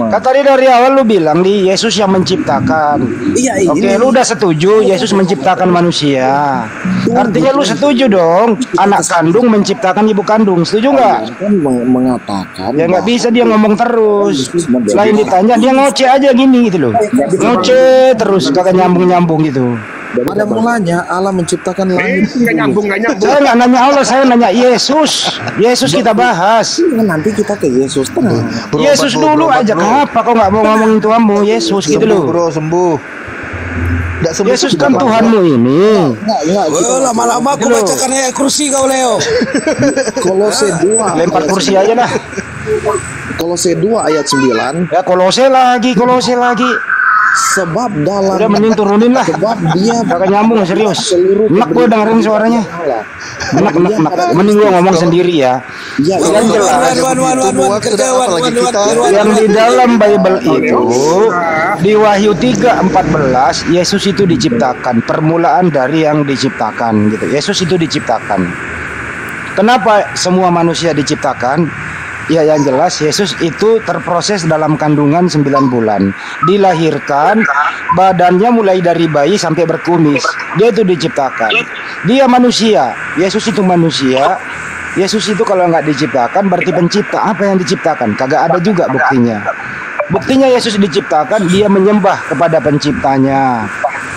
Kata dari awal lu bilang di Yesus yang menciptakan. Iya. Oke, lu udah setuju Yesus menciptakan manusia. Artinya lu setuju dong anak kandung menciptakan ibu kandung. Setuju nggak? Mengatakan. Ya nggak bisa dia ngomong terus. Selain ditanya dia ngoceh aja gini gitu loh. Ngoceh terus kagak nyambung gitu. Pada mulanya Allah menciptakan langit. Nggak nyambung. Saya nggak nanya Allah, saya nanya Yesus. Yesus kita bahas. Nanti kita ke Yesus. Yesus dulu aja. Kenapa kau nggak mau ngomongin Tuhanmu Yesus gitu loh? Bro, sembuh. Yesus kan Tuhanmu ini. Lama-lama aku bacakan ayat kursi kau Leo. Kolose 2. Lempar kursi aja dah. Kolose 2 ayat 9. Ya kolose lagi. Sebab dalam udah mending turunin lah. Sebab dia kagak nyambung serius. Enak gue dengerin suaranya. Enak. Mending gue ngomong sendiri ya. Yang jelas yang di dalam Bible itu di Wahyu 3:14 Yesus itu diciptakan, permulaan dari yang diciptakan gitu. Yesus itu diciptakan. Kenapa semua manusia diciptakan? Ya yang jelas Yesus itu terproses dalam kandungan 9 bulan. Dilahirkan, badannya mulai dari bayi sampai berkumis. Dia itu diciptakan. Dia manusia. Yesus itu manusia. Yesus itu kalau nggak diciptakan berarti pencipta. Apa yang diciptakan? Kagak ada juga buktinya. Buktinya Yesus diciptakan, dia menyembah kepada penciptanya.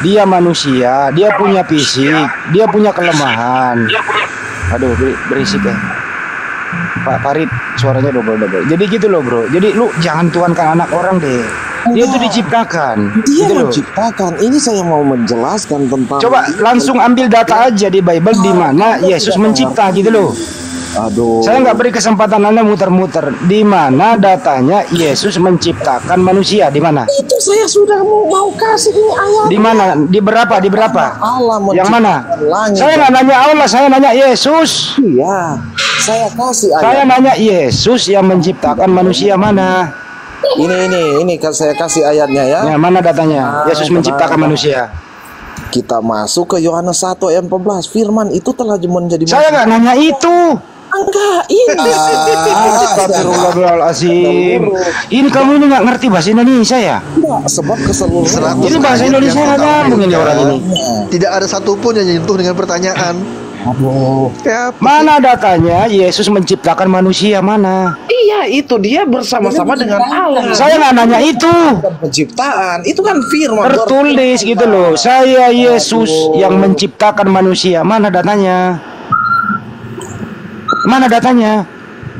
Dia manusia, dia punya fisik, dia punya kelemahan. Aduh, berisik ya. Pak Farid suaranya double. Jadi gitu loh bro. Jadi lu jangan tuankan anak orang deh. Dia itu diciptakan. Dia gitu menciptakan. Ini saya mau menjelaskan tentang. Coba langsung ambil data aja di Bible di mana Yesus mencipta gitu loh. Aduh. Saya nggak beri kesempatan Anda muter-muter. Di mana datanya Yesus menciptakan manusia? Di mana? Itu saya sudah mau kasih ini ayat. Di mana? Di berapa? Di berapa? Allah yang mana? Langit. Saya nggak nanya Allah, saya nanya Yesus. Iya. Saya kasih ayat. Saya nanya Yesus yang menciptakan manusia mana? Ini kan saya kasih ayatnya ya. Ya, mana datanya? Yesus menciptakan manusia. Kita masuk ke Yohanes 1 ayat 14. Firman itu telah menjadi. Saya nggak nanya itu. Enggak, ini. Astagfirullahaladzim. Ini kamu ini nggak ngerti bahasa Indonesia ya? Enggak, sebab keseluruhan. Ini bahasa Indonesia nggak nyambung ini orang ini. Tidak ada satupun yang nyentuh dengan pertanyaan. Aduh. Mana datanya Yesus menciptakan manusia mana? Iya, itu dia bersama-sama dengan Allah. Saya nggak nanya itu. Penciptaan itu kan firman tertulis gitu loh. Saya Yesus yang menciptakan manusia. Mana datanya? Mana datanya?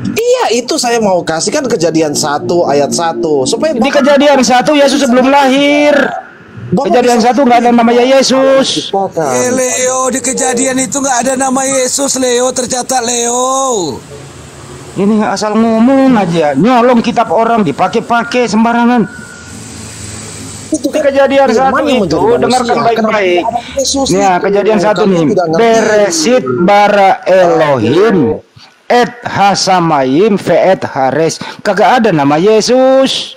Iya, itu saya mau kasihkan Kejadian 1 ayat 1 supaya di Kejadian 1 Yesus sebelum lahir. Kejadian 1 nggak ada namanya Yesus. Leo, di Kejadian itu nggak ada nama Yesus, Leo, tercatat Leo. Ini nggak asal ngomong aja, nyolong kitab orang dipakai-pakai sembarangan. Itu Kejadian 1 itu dengarkan baik-baik. Ya, Kejadian 1 nih. Beresit bara Elohim et hasamayim ve'et hares. Kagak ada nama Yesus.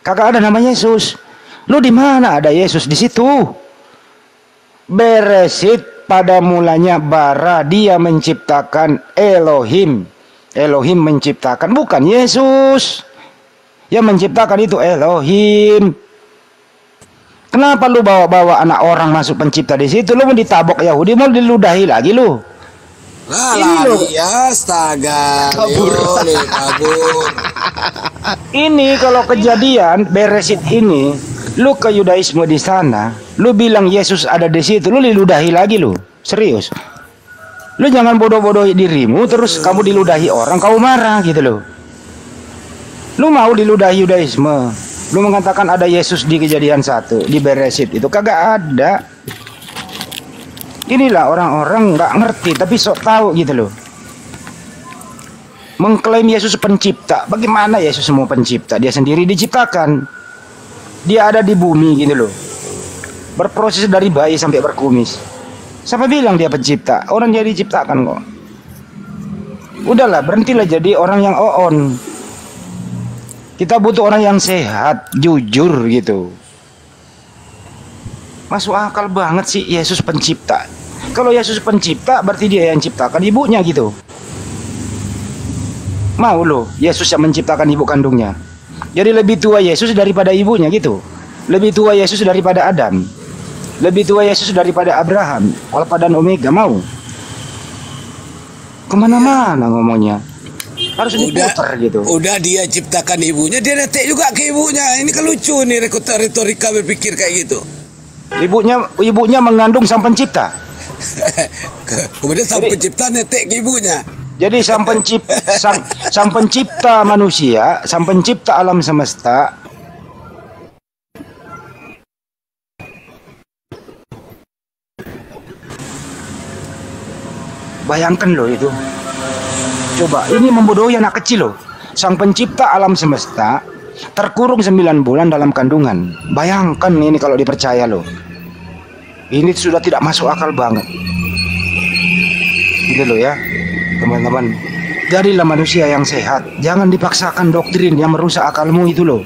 Kagak ada nama Yesus. Lu di mana ada Yesus di situ? Beresit pada mulanya bara, dia menciptakan Elohim. Elohim menciptakan, bukan Yesus. Yang menciptakan itu Elohim. Kenapa lu bawa-bawa anak orang masuk pencipta di situ? Lu mau ditabok Yahudi, mau diludahi lagi lu? Lari ya, astaga. Kabur. Ini kalau Kejadian Beresit ini, lu ke Yudaisme di sana, lu bilang Yesus ada di situ, lu diludahi lagi lu. Serius. Lu jangan bodoh-bodohi dirimu terus kamu diludahi orang, kamu marah gitu loh. Lu mau diludahi Yudaisme. Lu mengatakan ada Yesus di Kejadian 1, di Beresit itu kagak ada. Inilah orang-orang nggak ngerti tapi sok tahu gitu loh. Mengklaim Yesus pencipta. Bagaimana Yesus semua pencipta? Dia sendiri diciptakan. Dia ada di bumi gitu loh. Berproses dari bayi sampai berkumis. Siapa bilang dia pencipta? Orang dia diciptakan kok. Udahlah, berhentilah jadi orang yang oon. Kita butuh orang yang sehat, jujur gitu. Masuk akal banget sih Yesus pencipta. Kalau Yesus pencipta berarti dia yang ciptakan ibunya gitu. Mau lo Yesus yang menciptakan ibu kandungnya. Jadi lebih tua Yesus daripada ibunya gitu. Lebih tua Yesus daripada Adam. Lebih tua Yesus daripada Abraham. Alfa dan Omega, mau? Kemana-mana ngomongnya. Harus diputar gitu. Udah dia ciptakan ibunya, dia netek juga ke ibunya. Ini kan lucu nih retorika berpikir kayak gitu. Ibunya mengandung sang pencipta. Kemudian sang pencipta netek ke ibunya. Jadi sang pencipta manusia, sang pencipta alam semesta, bayangkan loh itu. Coba, ini membodohi anak kecil loh. Sang pencipta alam semesta terkurung 9 bulan dalam kandungan. Bayangkan ini kalau dipercaya loh. Ini sudah tidak masuk akal banget. Gitu loh ya, teman-teman. Jadilah manusia yang sehat. Jangan dipaksakan doktrin yang merusak akalmu itu loh.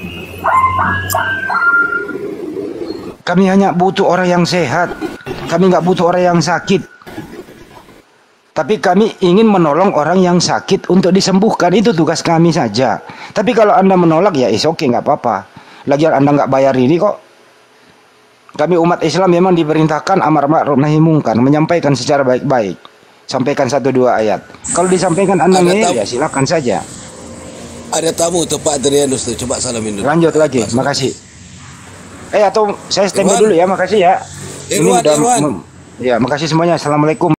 Kami hanya butuh orang yang sehat. Kami nggak butuh orang yang sakit. Tapi kami ingin menolong orang yang sakit untuk disembuhkan. Itu tugas kami saja. Tapi kalau Anda menolak ya oke, nggak apa-apa. Lagian Anda nggak bayar ini kok. Kami umat Islam memang diperintahkan amar ma'ruf nahi mungkar, menyampaikan secara baik-baik. Sampaikan 1-2 ayat. Kalau disampaikan Anda ya silakan saja. Ada tamu tuh Pak Adrianus tuh, coba salamin dulu. Lanjut lagi, makasih. Atau saya standby dulu ya, makasih ya. Irwan. Ya, makasih semuanya. Assalamualaikum.